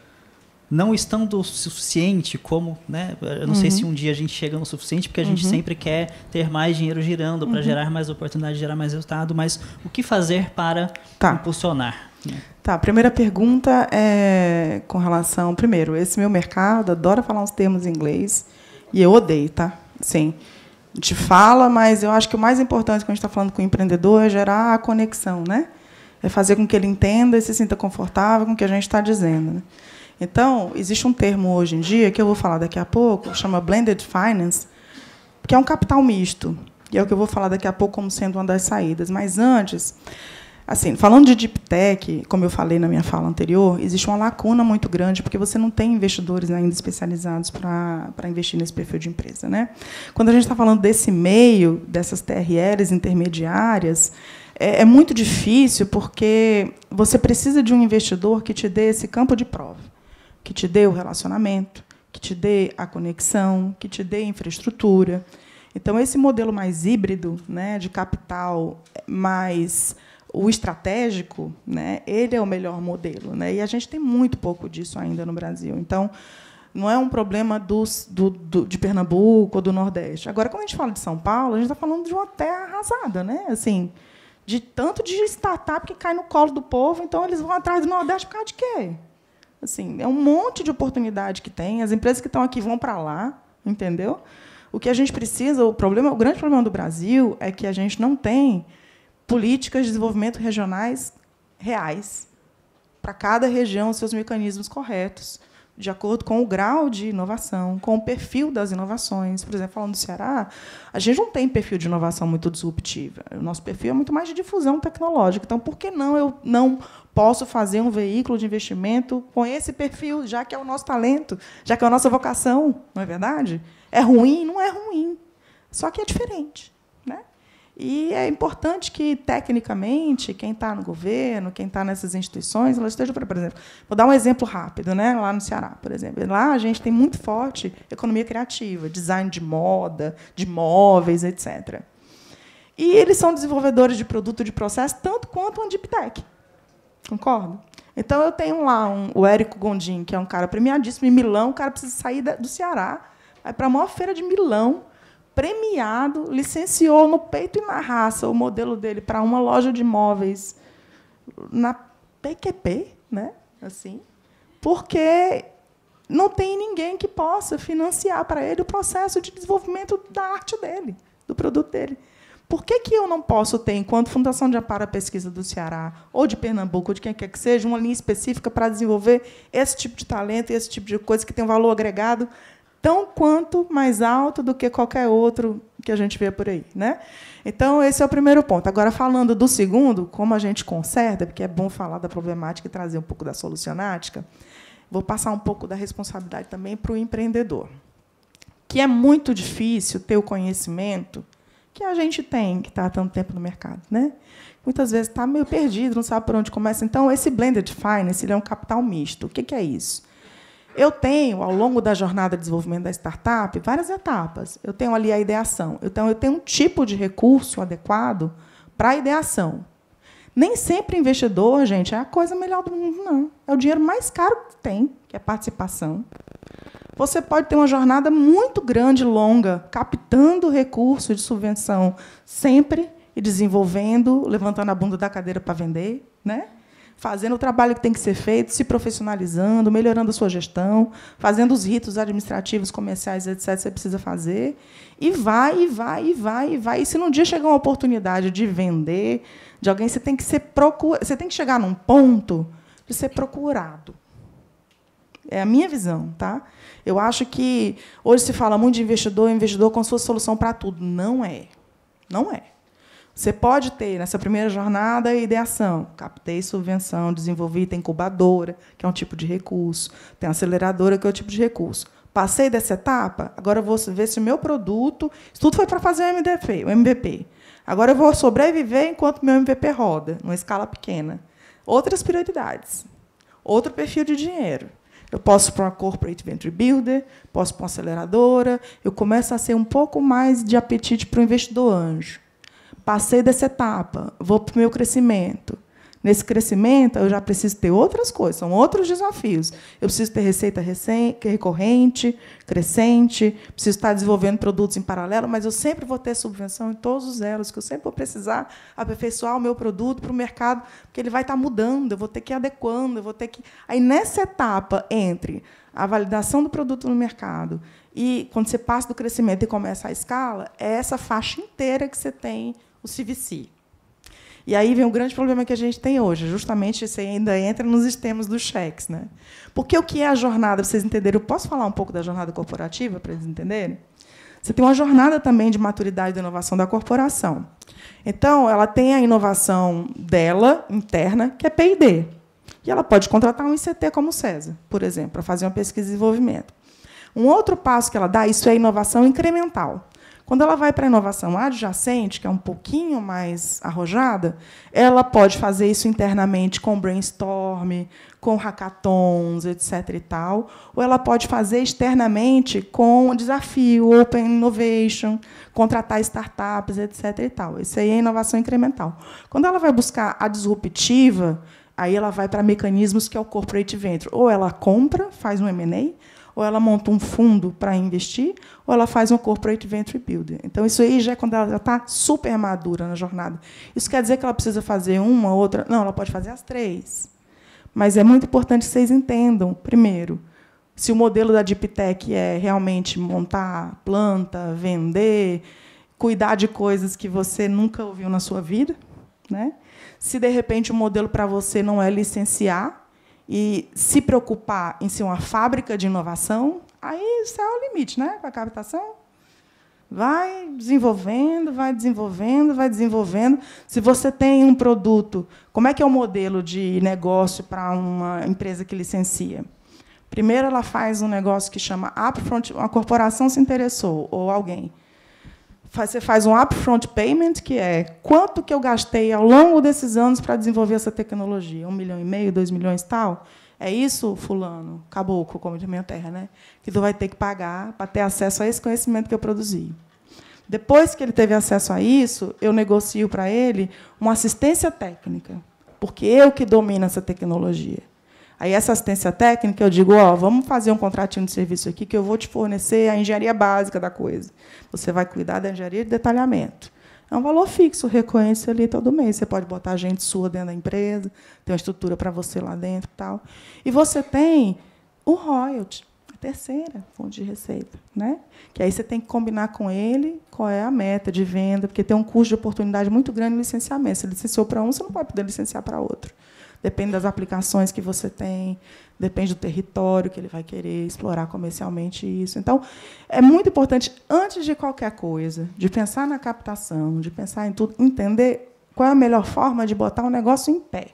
não estando o suficiente como, né? Eu não sei se um dia a gente chega no suficiente, porque a gente sempre quer ter mais dinheiro girando para gerar mais oportunidade, gerar mais resultado, mas o que fazer para impulsionar? Né? Tá, a primeira pergunta é com relação... Primeiro, esse meu mercado adora falar uns termos em inglês e eu odeio, tá? Sim. A gente fala, mas eu acho que o mais importante quando a gente está falando com o empreendedor é gerar a conexão, né? É fazer com que ele entenda e se sinta confortável com o que a gente está dizendo. Né? Então, existe um termo hoje em dia, que eu vou falar daqui a pouco, chama Blended Finance, que é um capital misto. E é o que eu vou falar daqui a pouco como sendo uma das saídas. Mas antes, assim, falando de Deep Tech, como eu falei na minha fala anterior, existe uma lacuna muito grande, porque você não tem investidores ainda especializados para investir nesse perfil de empresa. Né? Quando a gente está falando desse meio, dessas TRLs intermediárias, é muito difícil, porque você precisa de um investidor que te dê esse campo de prova, que te dê o relacionamento, que te dê a conexão, que te dê infraestrutura. Então, esse modelo mais híbrido, né, de capital, mais o estratégico, né, ele é o melhor modelo. Né, e a gente tem muito pouco disso ainda no Brasil. Então, não é um problema de Pernambuco ou do Nordeste. Agora, quando a gente fala de São Paulo, a gente está falando de uma terra arrasada, né? Assim, de tanto de startup que cai no colo do povo, então eles vão atrás do Nordeste por causa de quê? Assim, é um monte de oportunidade que tem, as empresas que estão aqui vão para lá, entendeu? O que a gente precisa, o grande problema do Brasil é que a gente não tem políticas de desenvolvimento regionais reais para cada região, seus mecanismos corretos, de acordo com o grau de inovação, com o perfil das inovações. Por exemplo, falando do Ceará, a gente não tem perfil de inovação muito disruptiva. O nosso perfil é muito mais de difusão tecnológica. Então, por que não eu não posso fazer um veículo de investimento com esse perfil, já que é o nosso talento, já que é a nossa vocação, não é verdade? É ruim? Não é ruim. Só que é diferente. Né? E é importante que, tecnicamente, quem está no governo, quem está nessas instituições, ela esteja, por exemplo, vou dar um exemplo rápido, né? Lá no Ceará, por exemplo. Lá a gente tem muito forte economia criativa, design de moda, de móveis, etc. E eles são desenvolvedores de produto de processo tanto quanto uma Deep Tech. Concorda? Então, eu tenho lá o Érico Gondim, que é um cara premiadíssimo em Milão, o cara precisa sair do Ceará, vai para a maior feira de Milão, premiado, licenciou no peito e na raça o modelo dele para uma loja de imóveis na PQP, né? Assim, porque não tem ninguém que possa financiar para ele o processo de desenvolvimento da arte dele, do produto dele. Por que eu não posso ter, enquanto Fundação de Amparo à Pesquisa do Ceará, ou de Pernambuco, ou de quem quer que seja, uma linha específica para desenvolver esse tipo de talento, esse tipo de coisa que tem um valor agregado tão quanto mais alto do que qualquer outro que a gente vê por aí. Né? Então, esse é o primeiro ponto. Agora, falando do segundo, como a gente conserta, porque é bom falar da problemática e trazer um pouco da solucionática, vou passar um pouco da responsabilidade também para o empreendedor, que é muito difícil ter o conhecimento que a gente tem, que está há tanto tempo no mercado. Né? Muitas vezes está meio perdido, não sabe por onde começa. Então, esse Blended Finance ele é um capital misto. O que é isso? Eu tenho, ao longo da jornada de desenvolvimento da startup, várias etapas. Eu tenho ali a ideação. Então, eu tenho um tipo de recurso adequado para a ideação. Nem sempre investidor, gente, é a coisa melhor do mundo, não. É o dinheiro mais caro que tem, que é participação. Você pode ter uma jornada muito grande, longa, captando recursos de subvenção sempre e desenvolvendo, levantando a bunda da cadeira para vender, né? Fazendo o trabalho que tem que ser feito, se profissionalizando, melhorando a sua gestão, fazendo os ritos administrativos, comerciais, etc., que você precisa fazer. E vai, e vai, e vai, e vai. E se num dia chegar uma oportunidade de vender, de alguém, você tem que você tem que chegar num ponto de ser procurado. É a minha visão. Tá? Eu acho que hoje se fala muito de investidor como se fosse solução para tudo. Não é. Não é. Você pode ter, nessa primeira jornada, ideação. Captei subvenção, desenvolvi, tem incubadora, que é um tipo de recurso, tem aceleradora, que é outro tipo de recurso. Passei dessa etapa, agora eu vou ver se o meu produto... Isso tudo foi para fazer o MVP. Agora eu vou sobreviver enquanto meu MVP roda, numa escala pequena. Outras prioridades. Outro perfil de dinheiro. Eu posso ir para uma Corporate Venture Builder, posso ir para uma aceleradora, eu começo a ser um pouco mais de apetite para o investidor anjo. Passei dessa etapa, vou para o meu crescimento. Nesse crescimento, eu já preciso ter outras coisas, são outros desafios. Eu preciso ter receita recorrente, crescente, preciso estar desenvolvendo produtos em paralelo, mas eu sempre vou ter subvenção em todos os elos, que eu sempre vou precisar aperfeiçoar o meu produto para o mercado, porque ele vai estar mudando, eu vou ter que ir adequando, eu vou ter que... Aí, nessa etapa, entre a validação do produto no mercado e, quando você passa do crescimento e começa a escala, é essa faixa inteira que você tem o CVC. E aí vem o grande problema que a gente tem hoje. Justamente, você ainda entra nos sistemas dos cheques. Né? Porque o que é a jornada, para vocês entenderem? Eu posso falar um pouco da jornada corporativa, para eles entenderem? Você tem uma jornada também de maturidade da inovação da corporação. Então, ela tem a inovação dela, interna, que é P&D. E ela pode contratar um ICT como o César, por exemplo, para fazer uma pesquisa e desenvolvimento. Um outro passo que ela dá, isso é inovação incremental. Quando ela vai para a inovação adjacente, que é um pouquinho mais arrojada, ela pode fazer isso internamente com brainstorm, com hackathons, etc. e tal, ou ela pode fazer externamente com desafio, open innovation, contratar startups, etc. e tal. Isso aí é inovação incremental. Quando ela vai buscar a disruptiva, aí ela vai para mecanismos que é o corporate venture. Ou ela compra, faz um M&A, ou ela monta um fundo para investir, ou ela faz um corporate venture builder. Então, isso aí já é quando ela já está super madura na jornada. Isso quer dizer que ela precisa fazer uma, outra? Não, ela pode fazer as três. Mas é muito importante que vocês entendam, primeiro, se o modelo da Deep Tech é realmente montar planta, vender, cuidar de coisas que você nunca ouviu na sua vida, né? Se, de repente, o modelo para você não é licenciar, e se preocupar em ser uma fábrica de inovação, aí isso é o limite, né? Com a captação. Vai desenvolvendo, vai desenvolvendo, vai desenvolvendo. Se você tem um produto, como é que é o modelo de negócio para uma empresa que licencia? Primeiro, ela faz um negócio que chama upfront, uma corporação se interessou, ou alguém. Você faz um upfront payment, que é quanto que eu gastei ao longo desses anos para desenvolver essa tecnologia. 1,5 milhão, 2 milhões e tal? É isso, fulano, caboclo, como de minha terra, né? Que tu vai ter que pagar para ter acesso a esse conhecimento que eu produzi. Depois que ele teve acesso a isso, eu negocio para ele uma assistência técnica, porque eu que domino essa tecnologia. Aí, essa assistência técnica, eu digo, vamos fazer um contratinho de serviço aqui, que eu vou te fornecer a engenharia básica da coisa. Você vai cuidar da engenharia de detalhamento. É um valor fixo, recorrente ali todo mês. Você pode botar gente sua dentro da empresa, tem uma estrutura para você lá dentro e tal. E você tem o royalty, a terceira fonte de receita, né? Que aí você tem que combinar com ele qual é a meta de venda, porque tem um custo de oportunidade muito grande no licenciamento. Se licenciou para um, você não pode poder licenciar para outro. Depende das aplicações que você tem, depende do território que ele vai querer explorar comercialmente isso. Então, é muito importante, antes de qualquer coisa, de pensar na captação, de pensar em tudo, entender qual é a melhor forma de botar um negócio em pé.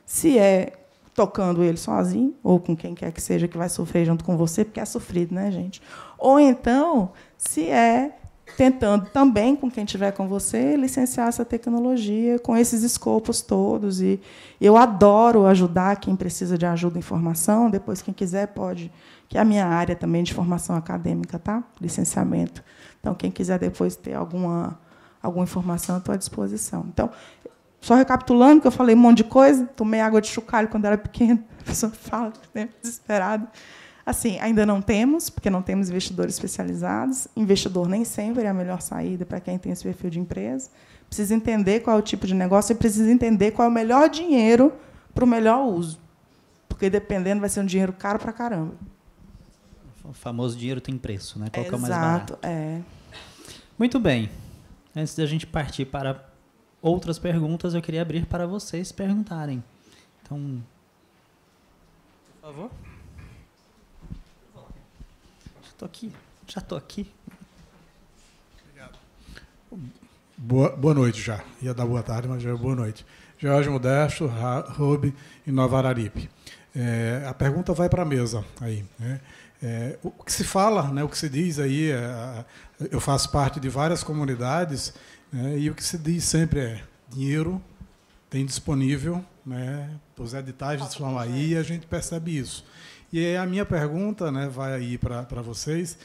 Se é tocando ele sozinho, ou com quem quer que seja que vai sofrer junto com você, porque é sofrido, né, gente? Ou então, se é tentando também, com quem estiver com você, licenciar essa tecnologia com esses escopos todos. E eu adoro ajudar quem precisa de ajuda em formação. Depois, quem quiser, pode, que é a minha área também de formação acadêmica, tá? Licenciamento. Então, quem quiser depois ter alguma informação, eu estou à disposição. Então, só recapitulando, que eu falei um monte de coisa, tomei água de chocalho quando era pequena, a pessoa fala, né, desesperada. Assim, ainda não temos, porque não temos investidores especializados. Investidor nem sempre é a melhor saída para quem tem esse perfil de empresa. Precisa entender qual é o tipo de negócio e precisa entender qual é o melhor dinheiro para o melhor uso. Porque, dependendo, vai ser um dinheiro caro para caramba. O famoso dinheiro tem preço, né? Qual que é o mais barato? Exato, é. Muito bem. Antes da gente partir para outras perguntas, eu queria abrir para vocês perguntarem. Então, por favor. Já estou aqui. Obrigado. Boa noite já. Ia dar boa tarde, mas já é boa noite. Jorge Modesto, Hub em Nova Araripe. A pergunta vai para a mesa aí, né? O que se fala, né, o que se diz aí, eu faço parte de várias comunidades, né, e o que se diz sempre é dinheiro tem disponível, né, os editais estão aí e a gente percebe isso. E a minha pergunta, né, vai aí para vocês,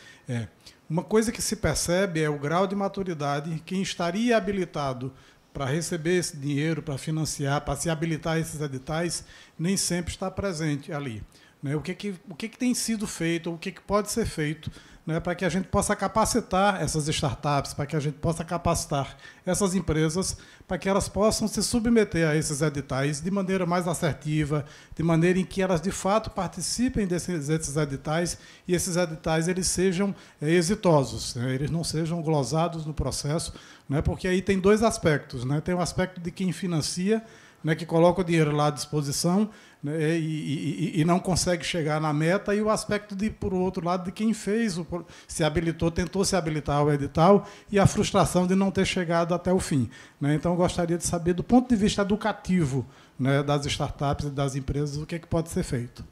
uma coisa que se percebe é o grau de maturidade, quem estaria habilitado para receber esse dinheiro, para financiar, para se habilitar esses editais, nem sempre está presente ali. Né? O que tem sido feito, o que pode ser feito, né, para que a gente possa capacitar essas startups, para que a gente possa capacitar essas empresas, para que elas possam se submeter a esses editais de maneira mais assertiva, de maneira em que elas, de fato, participem desses editais e esses editais eles sejam exitosos, né, eles não sejam glosados no processo, né, porque aí tem dois aspectos. Né, tem o aspecto de quem financia, né, que coloca o dinheiro lá à disposição, né, e não consegue chegar na meta, e o aspecto, por outro lado, de quem fez, se habilitou, tentou se habilitar ao edital, e a frustração de não ter chegado até o fim. Né. Então, eu gostaria de saber, do ponto de vista educativo, né, das startups e das empresas, o que pode ser feito.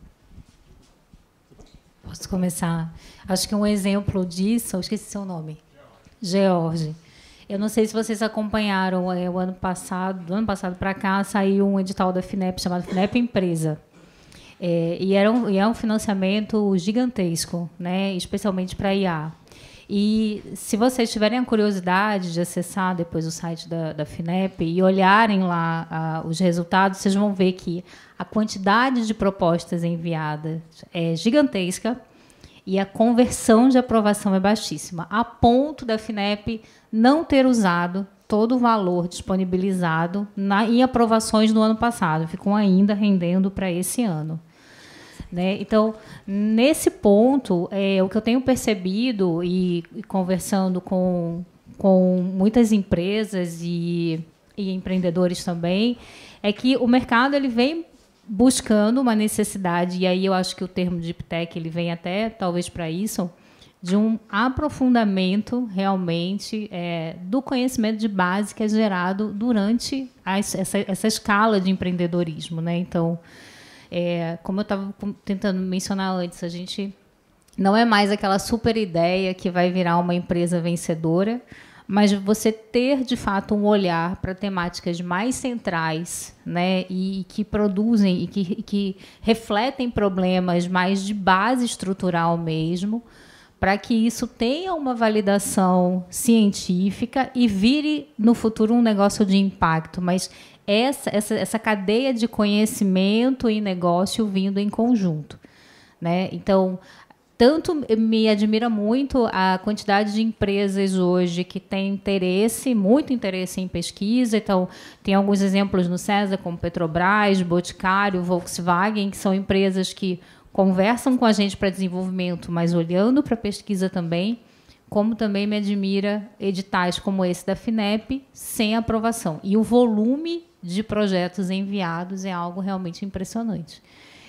Posso começar? Acho que um exemplo disso, eu esqueci seu nome. George. Eu não sei se vocês acompanharam, o ano passado, do ano passado para cá, saiu um edital da FINEP chamado FINEP Empresa. E é um financiamento gigantesco, né, especialmente para IA. E, se vocês tiverem a curiosidade de acessar depois o site da FINEP e olharem lá os resultados, vocês vão ver que a quantidade de propostas enviadas é gigantesca e a conversão de aprovação é baixíssima, a ponto da FINEP não ter usado todo o valor disponibilizado em aprovações do ano passado, ficam ainda rendendo para esse ano. Né? Então, nesse ponto, o que eu tenho percebido e conversando com muitas empresas e empreendedores também, é que o mercado ele vem buscando uma necessidade, e aí eu acho que o termo Deep Tech ele vem até, talvez, para isso, de um aprofundamento, realmente, do conhecimento de base que é gerado durante essa escala de empreendedorismo. Né? Então, como eu estava tentando mencionar antes, a gente não é mais aquela super ideia que vai virar uma empresa vencedora, mas você ter, de fato, um olhar para temáticas mais centrais, né, e que produzem e que refletem problemas mais de base estrutural mesmo, para que isso tenha uma validação científica e vire, no futuro, um negócio de impacto. Mas essa cadeia de conhecimento e negócio vindo em conjunto. Né? Então, tanto me admira muito a quantidade de empresas hoje que têm muito interesse em pesquisa. Então, tem alguns exemplos no CESA, como Petrobras, Boticário, Volkswagen, que são empresas que conversam com a gente para desenvolvimento, mas olhando para a pesquisa também, como também me admira editais como esse da FINEP, sem aprovação. E o volume de projetos enviados é algo realmente impressionante.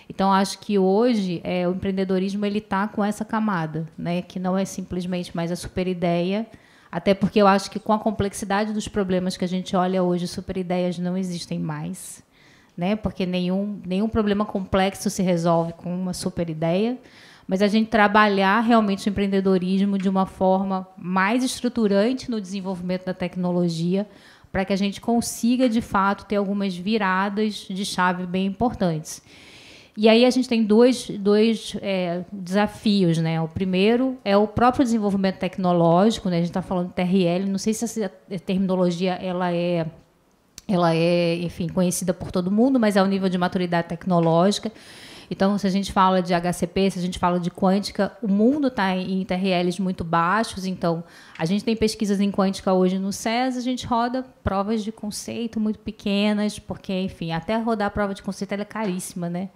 Então, acho que hoje o empreendedorismo está com essa camada, né, que não é simplesmente mais a super ideia, até porque eu acho que, com a complexidade dos problemas que a gente olha hoje, super ideias não existem mais, né, porque nenhum problema complexo se resolve com uma super ideia, mas a gente trabalhar realmente o empreendedorismo de uma forma mais estruturante no desenvolvimento da tecnologia, para que a gente consiga, de fato, ter algumas viradas de chave bem importantes. E aí a gente tem dois desafios. Né? O primeiro é o próprio desenvolvimento tecnológico. Né? A gente está falando de TRL, não sei se essa terminologia ela é, enfim, conhecida por todo mundo, mas é o nível de maturidade tecnológica. Então, se a gente fala de HCP, se a gente fala de quântica, o mundo está em TRLs muito baixos. Então, a gente tem pesquisas em quântica hoje no CES, a gente roda provas de conceito muito pequenas, porque, enfim, até rodar a prova de conceito ela é caríssima, né?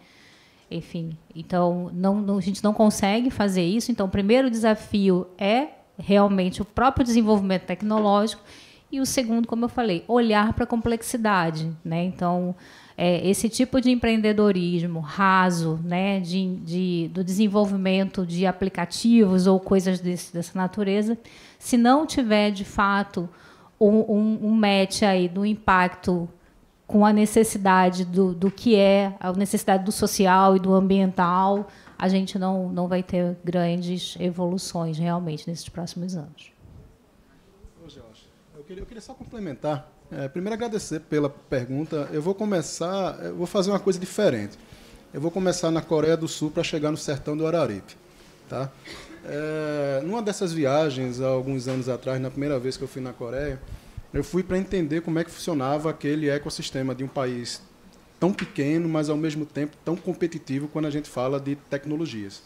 Enfim, então, a gente não consegue fazer isso. Então, o primeiro desafio é realmente o próprio desenvolvimento tecnológico. E o segundo, como eu falei, olhar para a complexidade. Né? Então, esse tipo de empreendedorismo raso, né, do desenvolvimento de aplicativos ou coisas dessa natureza, se não tiver, de fato, um match aí do impacto com a necessidade do que é, a necessidade do social e do ambiental, a gente não vai ter grandes evoluções realmente nesses próximos anos. Ô, Jorge, eu queria só complementar. Primeiro, agradecer pela pergunta. Eu vou fazer uma coisa diferente. Eu vou começar na Coreia do Sul para chegar no sertão do Araripe. Tá? Numa dessas viagens, há alguns anos atrás, na primeira vez que eu fui na Coreia, eu fui para entender como é que funcionava aquele ecossistema de um país tão pequeno, mas, ao mesmo tempo, tão competitivo quando a gente fala de tecnologias.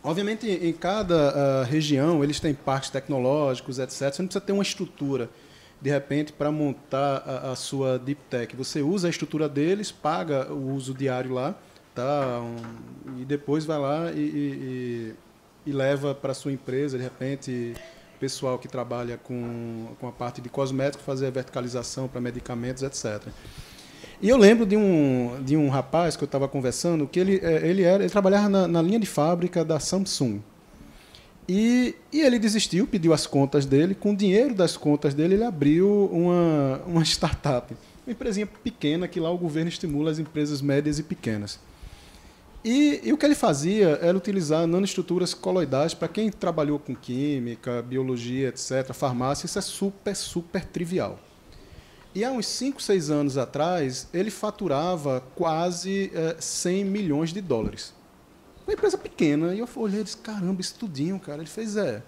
Obviamente, em cada região, eles têm parques tecnológicos, etc. Você não precisa ter uma estrutura, de repente, para montar a sua Deep Tech. Você usa a estrutura deles, paga o uso diário lá, tá? E depois vai lá e leva para a sua empresa, de repente, pessoal que trabalha com a parte de cosméticos, fazer a verticalização para medicamentos, etc. E eu lembro de um rapaz que eu estava conversando, que ele trabalhava na linha de fábrica da Samsung. E ele desistiu, pediu as contas dele. Com o dinheiro das contas dele, ele abriu uma startup, uma empresinha pequena, que lá o governo estimula as empresas médias e pequenas. E o que ele fazia era utilizar nanoestruturas coloidais. Para quem trabalhou com química, biologia, etc., farmácia, isso é super, super trivial. E há uns 5, 6 anos atrás, ele faturava quase 100 milhões de dólares. Uma empresa pequena. E eu olhei e disse, caramba, isso tudinho, cara. Ele fez, Aí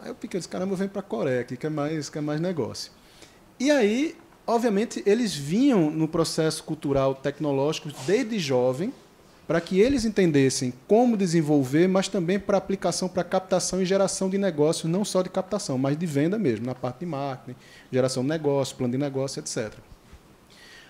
eu disse, caramba, eu venho para a Coreia, que quer mais negócio. E aí, obviamente, eles vinham no processo cultural tecnológico desde jovem, para que eles entendessem como desenvolver, mas também para aplicação, para captação e geração de negócios, não só de captação, mas de venda mesmo, na parte de marketing, geração de negócio, plano de negócio, etc.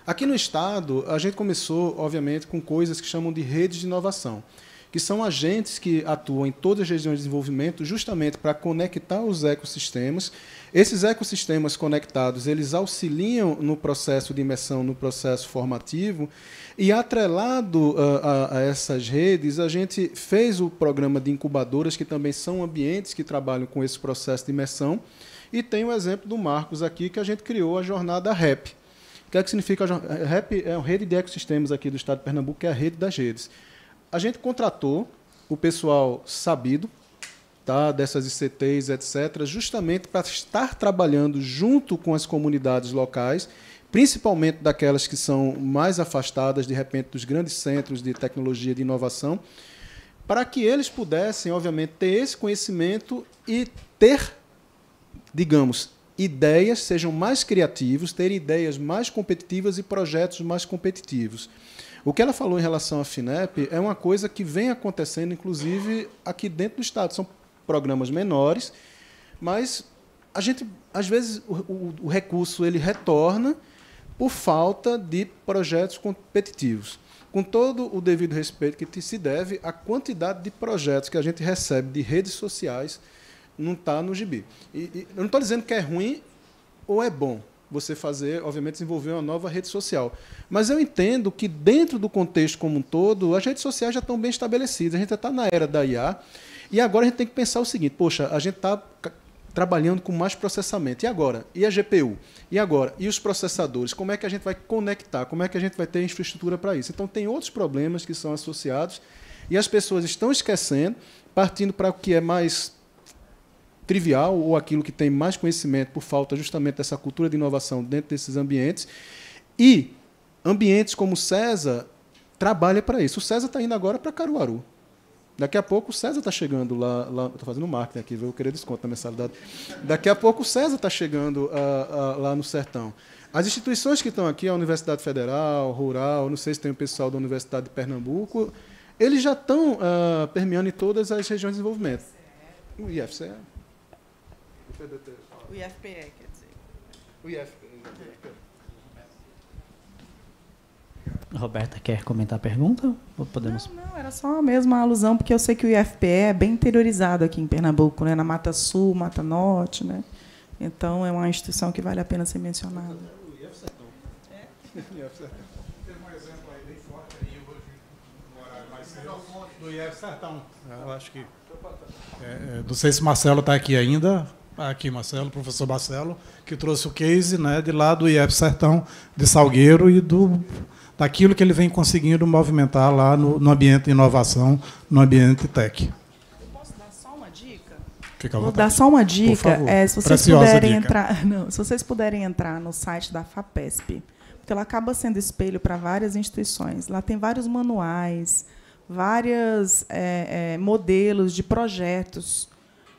Aqui no Estado, a gente começou, obviamente, com coisas que chamam de redes de inovação, que são agentes que atuam em todas as regiões de desenvolvimento justamente para conectar os ecossistemas. Esses ecossistemas conectados, eles auxiliam no processo de imersão, no processo formativo, e atrelado a essas redes, a gente fez o programa de incubadoras, que também são ambientes que trabalham com esse processo de imersão, e tem o exemplo do Marcos aqui, que a gente criou a jornada REP. O que é que significa a jornada? REP é a rede de ecossistemas aqui do Estado de Pernambuco, que é a rede das redes. A gente contratou o pessoal sabido, tá, dessas ICTs, etc., justamente para estar trabalhando junto com as comunidades locais, principalmente daquelas que são mais afastadas, de repente, dos grandes centros de tecnologia e de inovação, para que eles pudessem, obviamente, ter esse conhecimento e ter, digamos, ideias, sejam mais criativos, ter ideias mais competitivas e projetos mais competitivos. O que ela falou em relação à FINEP é uma coisa que vem acontecendo, inclusive, aqui dentro do Estado. São programas menores, mas a gente, às vezes, o recurso ele retorna por falta de projetos competitivos. Com todo o devido respeito que se deve, a quantidade de projetos que a gente recebe de redes sociais não está no gibi. E eu não estou dizendo que é ruim ou é bom você fazer, obviamente, desenvolver uma nova rede social. Mas eu entendo que, dentro do contexto como um todo, as redes sociais já estão bem estabelecidas. A gente já está na era da IA, e agora a gente tem que pensar o seguinte, poxa, a gente está trabalhando com mais processamento. E agora? E a GPU? E agora? E os processadores? Como é que a gente vai conectar? Como é que a gente vai ter infraestrutura para isso? Então, tem outros problemas que são associados, e as pessoas estão esquecendo, partindo para o que é mais trivial, ou aquilo que tem mais conhecimento por falta justamente dessa cultura de inovação dentro desses ambientes. E ambientes como o César trabalha para isso. O César está indo agora para Caruaru. Daqui a pouco o César está chegando lá estou fazendo marketing aqui, vou querer desconto na mensalidade. Daqui a pouco o César está chegando lá no Sertão. As instituições que estão aqui, a Universidade Federal, Rural, não sei se tem o pessoal da Universidade de Pernambuco, eles já estão permeando em todas as regiões de desenvolvimento. O IFCE. O IFPE, quer dizer. O IFPE. Roberta, quer comentar a pergunta? Ou podemos... Não, era só a mesma alusão, porque eu sei que o IFPE é bem interiorizado aqui em Pernambuco, né? Na Mata Sul, Mata Norte, né? Então, é uma instituição que vale a pena ser mencionada. Tem um exemplo aí bem forte aí, hoje, no horário mais cedo, do IF Sertão. Eu acho que... não sei se o Marcelo está aqui ainda. aqui, Marcelo, professor Marcelo, que trouxe o case, né, de lá do IEP Sertão, de Salgueiro, e daquilo que ele vem conseguindo movimentar lá no ambiente de inovação, no ambiente tech. Eu posso dar só uma dica? Fica à Vou vontade. dar só uma dica. Por favor. Se vocês Preciosa puderem dica. entrar, não, se vocês puderem entrar no site da FAPESP, porque ela acaba sendo espelho para várias instituições. Lá tem vários manuais, vários modelos de projetos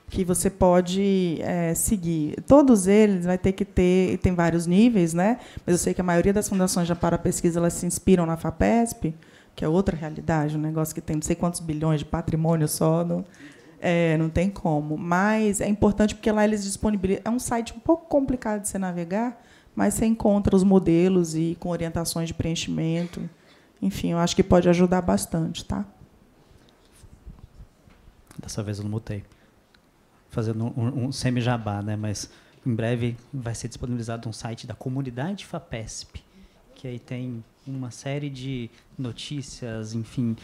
que você pode seguir. Todos eles vai ter que ter, tem vários níveis, né? Mas eu sei que a maioria das fundações de amparo à pesquisa elas se inspiram na FAPESP, que é outra realidade, um negócio que tem não sei quantos bilhões de patrimônio só, não tem como. Mas é importante porque lá eles disponibilizam. É um site um pouco complicado de você navegar, mas você encontra os modelos e com orientações de preenchimento. Enfim, eu acho que pode ajudar bastante, tá? Dessa vez eu não mutei. Fazendo um semi-jabá, né? Mas em breve vai ser disponibilizado um site da comunidade FAPESP, que aí tem uma série de notícias, enfim,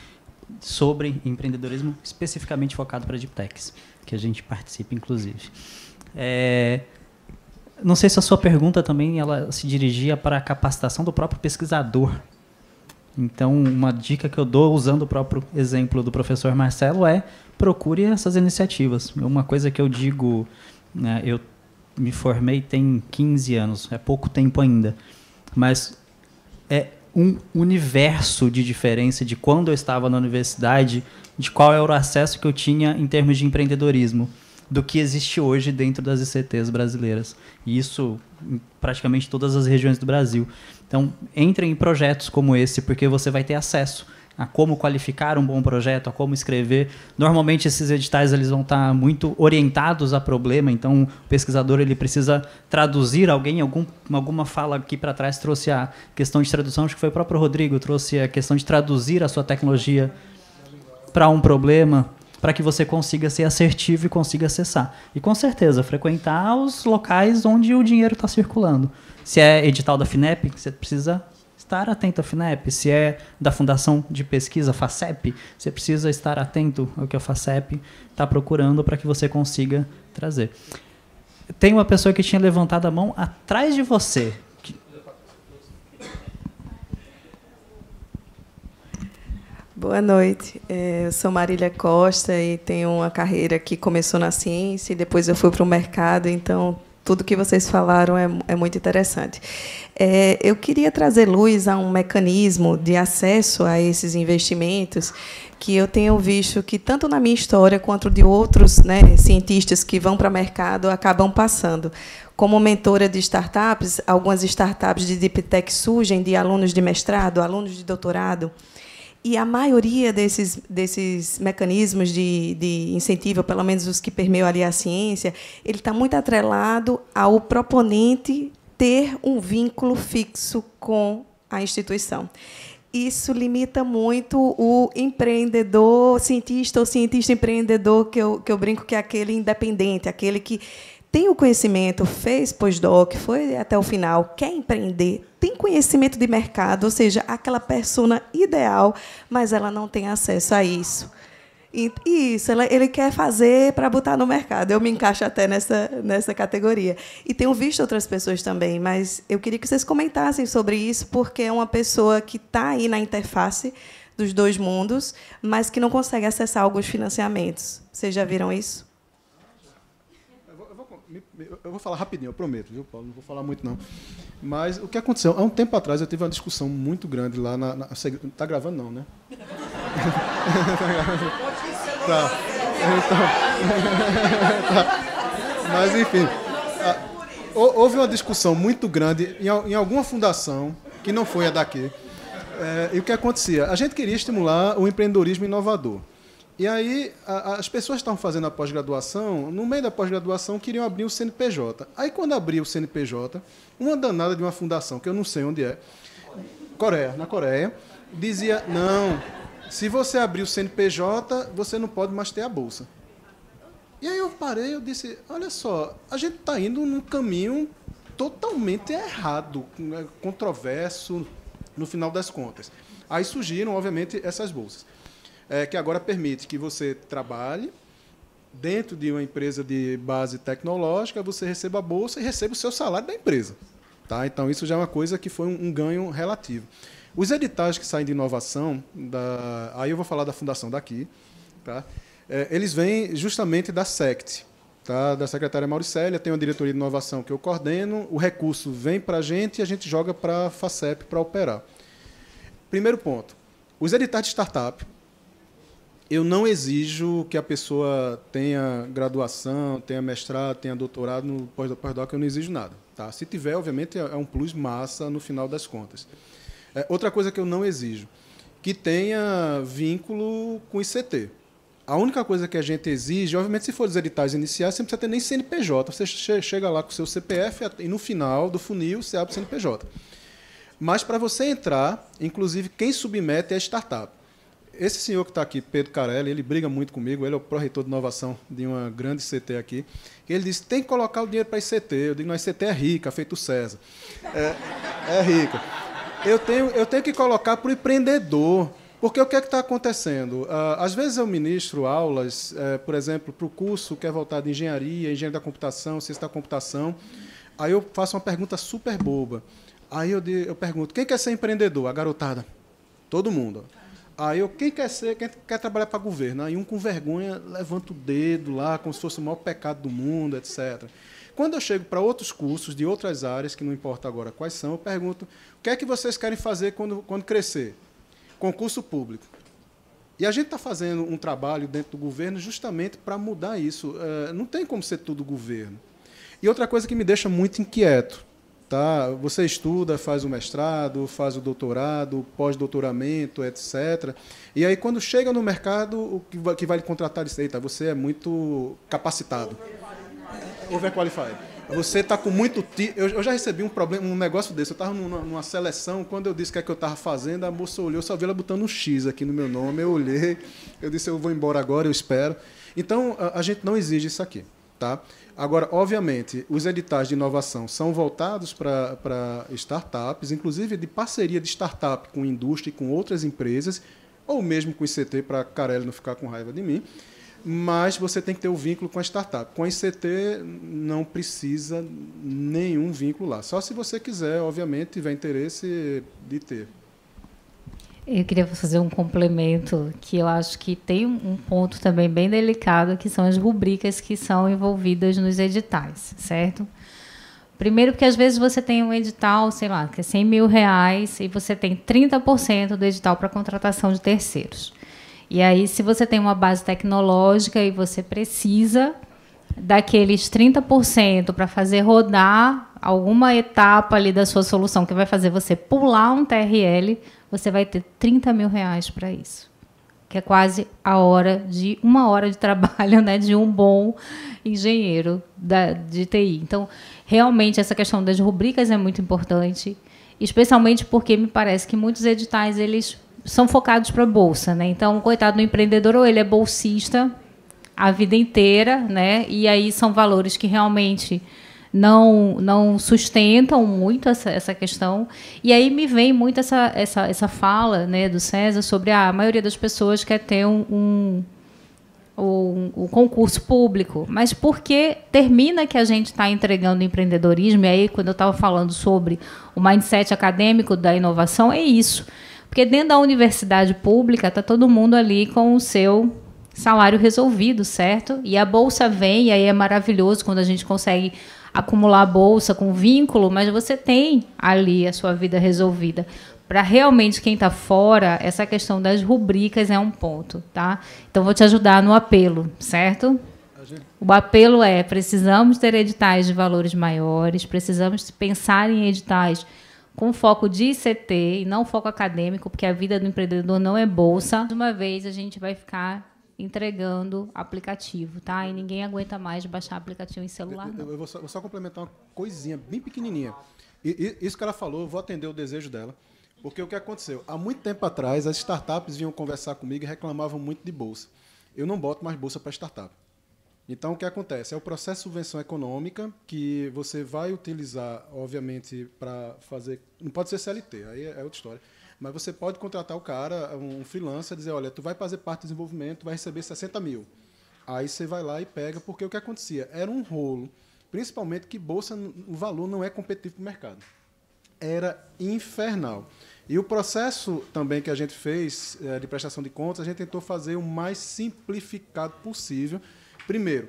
sobre empreendedorismo especificamente focado para Deep Techs, que a gente participa, inclusive. Não sei se a sua pergunta também ela se dirigia para a capacitação do próprio pesquisador. Então, uma dica que eu dou, usando o próprio exemplo do professor Marcelo, é procure essas iniciativas. Uma coisa que eu digo, né, eu me formei tem 15 anos, é pouco tempo ainda, mas é um universo de diferença de quando eu estava na universidade, de qual era o acesso que eu tinha em termos de empreendedorismo, do que existe hoje dentro das ICTs brasileiras. E isso em praticamente todas as regiões do Brasil. Então, entre em projetos como esse, porque você vai ter acesso a como qualificar um bom projeto, a como escrever. Normalmente, esses editais eles vão estar muito orientados a problema, então o pesquisador ele precisa traduzir alguém, alguma fala aqui para trás trouxe a questão de tradução, acho que foi o próprio Rodrigo, trouxe a questão de traduzir a sua tecnologia para um problema, para que você consiga ser assertivo e consiga acessar. E, com certeza, frequentar os locais onde o dinheiro está circulando. Se é edital da FINEP, você precisa estar atento à FINEP. Se é da Fundação de Pesquisa, FACEP, você precisa estar atento ao que a FACEP está procurando para que você consiga trazer. Tem uma pessoa que tinha levantado a mão atrás de você. Boa noite, eu sou Marília Costa e tenho uma carreira que começou na ciência e depois eu fui para o mercado, então tudo que vocês falaram é muito interessante. Eu queria trazer luz a um mecanismo de acesso a esses investimentos que eu tenho visto que, tanto na minha história quanto de outros, né, cientistas que vão para o mercado, acabam passando. Como mentora de startups, algumas startups de Deep Tech surgem de alunos de mestrado, alunos de doutorado, e a maioria desses mecanismos de incentivo, pelo menos os que permeiam ali a ciência, ele está muito atrelado ao proponente ter um vínculo fixo com a instituição. Isso limita muito o empreendedor, cientista ou cientista empreendedor, que eu brinco que é aquele independente, aquele que tem o conhecimento, fez pós-doc, foi até o final, quer empreender, tem conhecimento de mercado, ou seja, aquela persona ideal, mas ela não tem acesso a isso. E isso, ele quer fazer para botar no mercado. Eu me encaixo até nessa categoria. E tenho visto outras pessoas também, mas eu queria que vocês comentassem sobre isso, porque é uma pessoa que está aí na interface dos dois mundos, mas que não consegue acessar alguns financiamentos. Vocês já viram isso? Eu vou falar rapidinho, eu prometo, viu, Paulo? Não vou falar muito, não. Mas o que aconteceu? Há um tempo atrás eu tive uma discussão muito grande lá na tá gravando, não, né? Tá. Mas, enfim. Houve uma discussão muito grande em alguma fundação, que não foi a daqui. E o que acontecia? A gente queria estimular o empreendedorismo inovador. E aí, as pessoas que estavam fazendo a pós-graduação, no meio da pós-graduação, queriam abrir o CNPJ. Aí, quando abriu o CNPJ, uma danada de uma fundação, que eu não sei onde é, na Coreia, dizia, não, se você abrir o CNPJ, você não pode mais ter a bolsa. E aí eu parei, eu disse, olha só, a gente está indo num caminho totalmente errado, controverso, no final das contas. Aí surgiram, obviamente, essas bolsas. Que agora permite que você trabalhe, dentro de uma empresa de base tecnológica, você receba a bolsa e receba o seu salário da empresa. Tá? Então, isso já é uma coisa que foi um ganho relativo. Os editais que saem de inovação, aí eu vou falar da fundação daqui, tá? Eles vêm justamente da SECT, tá? Da secretária Mauricélia, tem uma diretoria de inovação que eu coordeno, o recurso vem para a gente e a gente joga para a FACEP para operar. Primeiro ponto, os editais de startup, eu não exijo que a pessoa tenha graduação, tenha mestrado, tenha doutorado no pós-doc, eu não exijo nada. Tá? Se tiver, obviamente, é um plus massa no final das contas. Outra coisa que eu não exijo, que tenha vínculo com o ICT. A única coisa que a gente exige, obviamente, se for os editais iniciais, você não precisa ter nem CNPJ. Você chega lá com o seu CPF e, no final do funil, você abre o CNPJ. Mas, para você entrar, inclusive, quem submete é a startup. Esse senhor que está aqui, Pedro Carelli, ele briga muito comigo, ele é o pró-reitor de inovação de uma grande ICT aqui. Ele disse, tem que colocar o dinheiro para a ICT. Eu digo, não, a ICT é rica, feito o César. É rica. Eu tenho que colocar para o empreendedor. Porque o que é que está acontecendo? Às vezes eu ministro aulas, por exemplo, para o curso que é voltado em engenharia, engenharia da computação, ciência da computação. Aí eu faço uma pergunta super boba. Aí eu pergunto, quem quer ser empreendedor? A garotada. Todo mundo. Aí quem quer trabalhar para governo? Aí um com vergonha levanta o dedo lá, como se fosse o maior pecado do mundo, etc. Quando eu chego para outros cursos de outras áreas, que não importa agora quais são, eu pergunto, o que é que vocês querem fazer quando crescer? Concurso público. E a gente está fazendo um trabalho dentro do governo justamente para mudar isso. Não tem como ser tudo governo. E outra coisa que me deixa muito inquieto, tá? Você estuda, faz o mestrado, faz o doutorado, pós-doutoramento, etc. E aí, quando chega no mercado, o que vai lhe contratar diz, eita, você é muito capacitado. Overqualified. Você está com muito... Eu já recebi um negócio desse. Eu estava numa seleção, quando eu disse o que é que eu estava fazendo, a moça olhou, eu só vi ela botando um X aqui no meu nome, eu olhei, eu disse, eu vou embora agora, eu espero. Então, a gente não exige isso aqui. Tá? Agora, obviamente, os editais de inovação são voltados para startups, inclusive de parceria de startup com indústria e com outras empresas, ou mesmo com o ICT, para a Carelli não ficar com raiva de mim, mas você tem que ter o vínculo com a startup. Com a ICT não precisa nenhum vínculo lá. Só se você quiser, obviamente, tiver interesse de ter. Eu queria fazer um complemento, que eu acho que tem um ponto também bem delicado, que são as rubricas que são envolvidas nos editais, certo? Primeiro, porque às vezes você tem um edital, sei lá, que é R$100 mil, e você tem 30% do edital para contratação de terceiros. E aí, se você tem uma base tecnológica e você precisa daqueles 30% para fazer rodar alguma etapa ali da sua solução que vai fazer você pular um TRL, você vai ter R$30 mil para isso, que é quase uma hora de trabalho, né, de um bom engenheiro de TI. Então, realmente, essa questão das rubricas é muito importante, especialmente porque me parece que muitos editais eles são focados para a bolsa, né? Então, coitado do empreendedor, ou ele é bolsista a vida inteira, né? E aí são valores que realmente não sustentam muito essa questão. E aí me vem muito essa fala, né, do César sobre a maioria das pessoas quer ter um concurso público. Mas por que termina que a gente está entregando empreendedorismo? E aí, quando eu estava falando sobre o mindset acadêmico da inovação, é isso. Porque dentro da universidade pública está todo mundo ali com o seu salário resolvido, certo? E a bolsa vem, e aí é maravilhoso quando a gente consegue acumular a bolsa com vínculo, mas você tem ali a sua vida resolvida. Para realmente quem está fora, essa questão das rubricas é um ponto, tá? Então, vou te ajudar no apelo, certo? O apelo é, precisamos ter editais de valores maiores, precisamos pensar em editais com foco de ICT e não foco acadêmico, porque a vida do empreendedor não é bolsa. De uma vez, a gente vai ficar entregando aplicativo, tá? E ninguém aguenta mais baixar aplicativo em celular, não. Eu vou só complementar uma coisinha bem pequenininha. Isso que ela falou, eu vou atender o desejo dela, porque o que aconteceu? Há muito tempo atrás, as startups vinham conversar comigo e reclamavam muito de bolsa. Eu não boto mais bolsa para startup. Então, o que acontece? É o processo de subvenção econômica que você vai utilizar, obviamente, para fazer... Não pode ser CLT, aí é outra história. Mas você pode contratar o cara, um freelancer, dizer, olha, tu vai fazer parte do desenvolvimento, vai receber 60 mil. Aí você vai lá e pega, porque o que acontecia? Era um rolo, principalmente que bolsa, o valor não é competitivo para o mercado. Era infernal. E o processo também que a gente fez de prestação de contas, a gente tentou fazer o mais simplificado possível. Primeiro,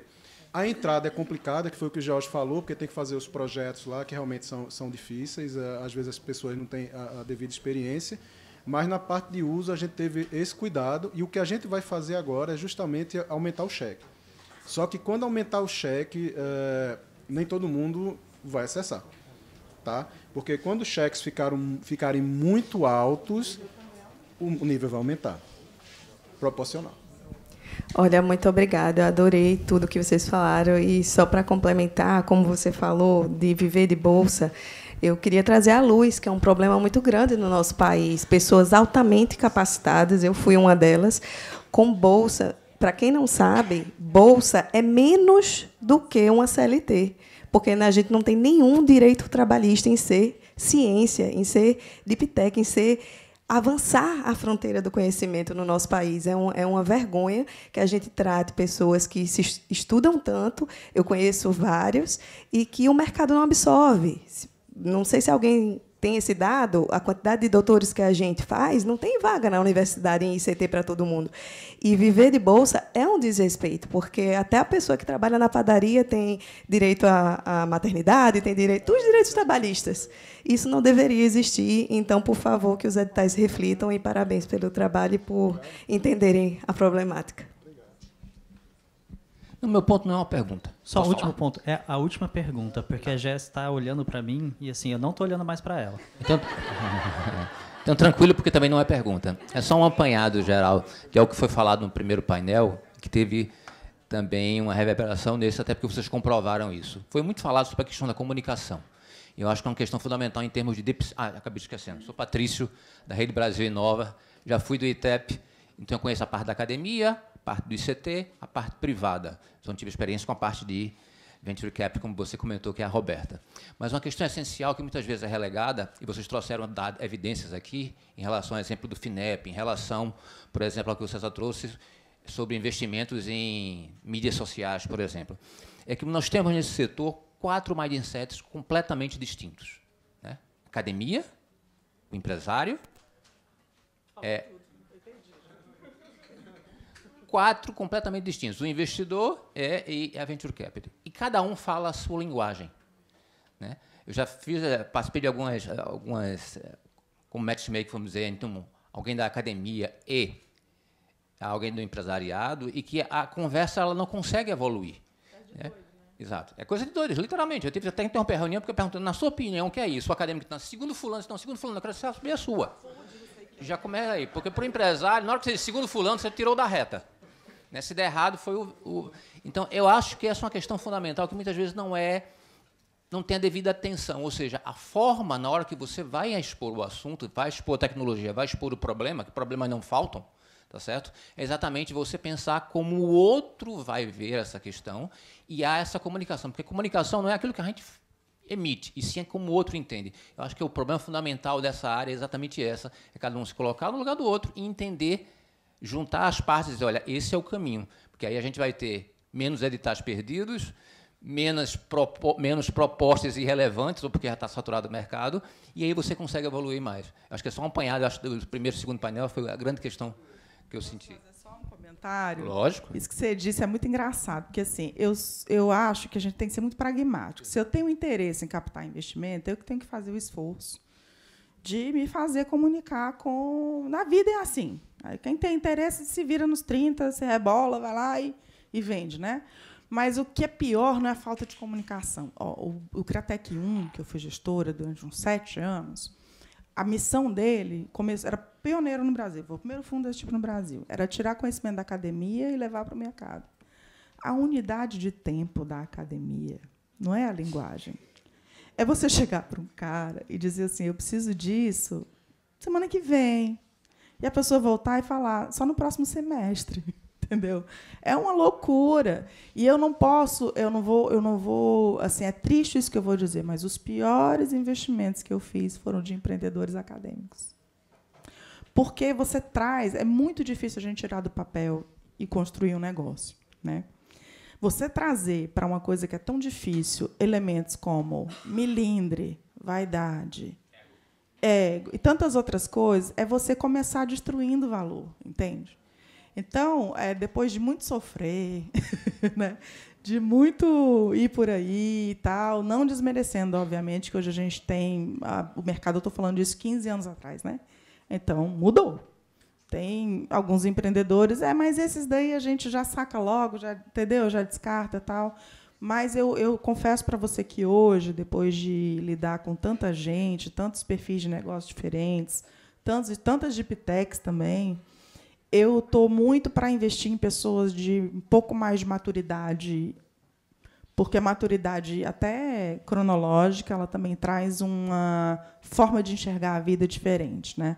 a entrada é complicada, que foi o que o Jorge falou, porque tem que fazer os projetos lá, que realmente são difíceis. Às vezes as pessoas não têm a devida experiência. Mas na parte de uso a gente teve esse cuidado. E o que a gente vai fazer agora é justamente aumentar o cheque. Só que quando aumentar o cheque, nem todo mundo vai acessar. Tá? Porque quando os cheques ficarem muito altos, o nível vai aumentar. Proporcional. Olha, muito obrigada. Eu adorei tudo que vocês falaram. E só para complementar, como você falou, de viver de bolsa, eu queria trazer à luz que é um problema muito grande no nosso país. Pessoas altamente capacitadas, eu fui uma delas, com bolsa. Para quem não sabe, bolsa é menos do que uma CLT. Porque a gente não tem nenhum direito trabalhista em ser ciência, em ser deep tech, em ser avançar a fronteira do conhecimento no nosso país. É uma vergonha que a gente trate pessoas que se estudam tanto, eu conheço vários, e que o mercado não absorve. Não sei se alguém tem esse dado, a quantidade de doutores que a gente faz, não tem vaga na universidade em ICT para todo mundo. E viver de bolsa é um desrespeito, porque até a pessoa que trabalha na padaria tem direito à maternidade, tem direito aos direitos trabalhistas. Isso não deveria existir, então, por favor, que os editais reflitam, e parabéns pelo trabalho e por entenderem a problemática. O meu ponto não é uma pergunta. Só o último ponto. É a última pergunta, porque a Jess está olhando para mim e assim, eu não estou olhando mais para ela. Então, tranquilo, porque também não é pergunta. É só um apanhado geral de algo que foi falado no primeiro painel, que teve também uma reverberação nesse, até porque vocês comprovaram isso. Foi muito falado sobre a questão da comunicação. Eu acho que é uma questão fundamental em termos de... acabei esquecendo. Sou Patrício, da Rede Brasil Inova, já fui do ITEP, então eu conheço a parte da academia, a parte do ICT, a parte privada. Então, tive experiência com a parte de Venture Cap, como você comentou, que é a Roberta. Mas uma questão essencial que muitas vezes é relegada, e vocês trouxeram evidências aqui, em relação ao exemplo do FINEP, em relação, por exemplo, ao que o César trouxe sobre investimentos em mídias sociais, por exemplo, é que nós temos nesse setor 4 mindsets completamente distintos. Né? Academia, o empresário, 4 completamente distintos. O investidor e a Venture Capital. E cada um fala a sua linguagem. Né? Eu já participei de algumas como matchmaker, vamos dizer, então, alguém da academia e alguém do empresariado, e que a conversa ela não consegue evoluir. Né? Exato. É coisa de doidos, literalmente. Eu tive até que interromper a reunião, porque eu perguntando, na sua opinião, o que é isso? O acadêmico está segundo fulano, eu quero saber a sua. Já começa aí. Porque, para o empresário, na hora que você diz segundo fulano, você tirou da reta. Né? Se der errado, foi o... Então, eu acho que essa é uma questão fundamental que muitas vezes não tem a devida atenção. Ou seja, a forma, na hora que você vai expor o assunto, vai expor a tecnologia, vai expor o problema, que problemas não faltam, tá certo? É exatamente você pensar como o outro vai ver essa questão e há essa comunicação. Porque comunicação não é aquilo que a gente emite, e sim é como o outro entende. Eu acho que o problema fundamental dessa área é exatamente essa, é cada um se colocar no lugar do outro e entender, juntar as partes e dizer, olha, esse é o caminho. Porque aí a gente vai ter menos editais perdidos, menos propostas irrelevantes, ou porque já está saturado o mercado, e aí você consegue evoluir mais. Acho que é só um apanhado, acho que do primeiro e segundo painel foi a grande questão que eu senti. Fazer só um comentário. Lógico. Isso que você disse é muito engraçado, porque assim, eu acho que a gente tem que ser muito pragmático. Se eu tenho interesse em captar investimento, eu que tenho que fazer o esforço de me fazer comunicar com... Na vida é assim. Aí quem tem interesse se vira nos 30, se rebola, vai lá e vende, né? Mas o que é pior não é a falta de comunicação. O Cratec 1, que eu fui gestora durante uns 7 anos, a missão dele era pioneiro no Brasil. Foi o primeiro fundo desse tipo no Brasil. Era tirar conhecimento da academia e levar para o mercado. A unidade de tempo da academia não é a linguagem. É você chegar para um cara e dizer assim, eu preciso disso semana que vem. E a pessoa voltar e falar, só no próximo semestre. Entendeu? É uma loucura. E eu não vou, assim, é triste isso que eu vou dizer, mas os piores investimentos que eu fiz foram de empreendedores acadêmicos. Porque você traz, é muito difícil a gente tirar do papel e construir um negócio. né? Você trazer para uma coisa que é tão difícil elementos como milindre, vaidade, ego e tantas outras coisas, é você começar destruindo o valor, entende? Então, depois de muito sofrer, né, de muito ir por aí e tal, não desmerecendo, obviamente, que hoje a gente tem o mercado, eu estou falando disso 15 anos atrás, né? Então, mudou. Tem alguns empreendedores, mas esses daí a gente já saca logo, já, entendeu? Já descarta e tal. Mas eu confesso para você que hoje, depois de lidar com tanta gente, tantos perfis de negócios diferentes, tantas deep techs também, eu estou muito para investir em pessoas de um pouco mais de maturidade, porque a maturidade, até cronológica, ela também traz uma forma de enxergar a vida diferente, né?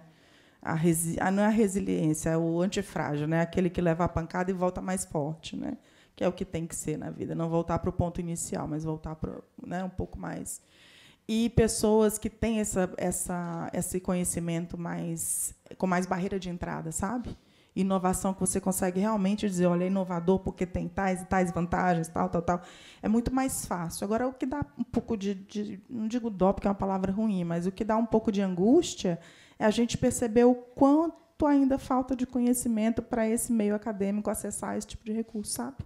Não é a resiliência, é o antifrágil, né? Aquele que leva a pancada e volta mais forte, né? Que é o que tem que ser na vida, não voltar para o ponto inicial, mas voltar para, né, um pouco mais. E pessoas que têm esse conhecimento com mais barreira de entrada, sabe? Inovação que você consegue realmente dizer, olha, é inovador porque tem tais e tais vantagens, tal. É muito mais fácil. Agora, o que dá um pouco não digo dó, porque é uma palavra ruim, mas o que dá um pouco de angústia é a gente perceber o quanto ainda falta de conhecimento para esse meio acadêmico acessar esse tipo de recurso, sabe?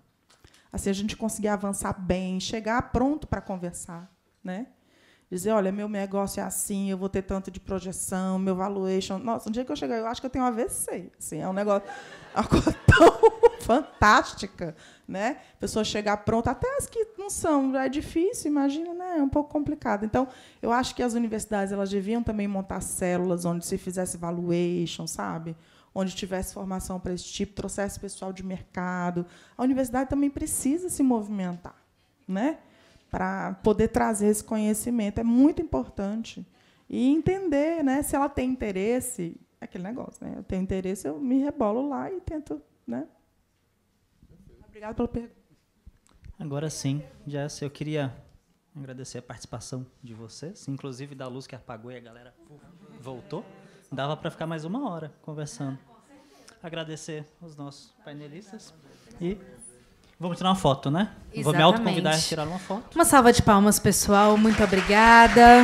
Assim, a gente conseguir avançar bem, chegar pronto para conversar, né? Dizer, olha, meu negócio é assim, eu vou ter tanto de projeção, meu valuation. Nossa, um dia que eu chegar, eu acho que eu tenho um AVC. Assim, é uma coisa tão fantástica, né? A pessoa chegar pronta, até as que não são, já é difícil, imagina, né? É um pouco complicado. Então, eu acho que as universidades elas deviam também montar células onde se fizesse valuation, sabe? Onde tivesse formação para esse tipo, trouxesse pessoal de mercado. A universidade também precisa se movimentar, né? Para poder trazer esse conhecimento. É muito importante. E entender, né, se ela tem interesse, é aquele negócio, né? Eu tenho interesse, eu me rebolo lá e tento, né? Obrigada pela pergunta. Agora sim, Jess, eu queria agradecer a participação de vocês, inclusive da luz que apagou e a galera voltou. Dava para ficar mais 1 hora conversando. Agradecer os nossos painelistas e vamos tirar uma foto, né? Exatamente. Vou me autoconvidar a tirar uma foto. Uma salva de palmas, pessoal. Muito obrigada.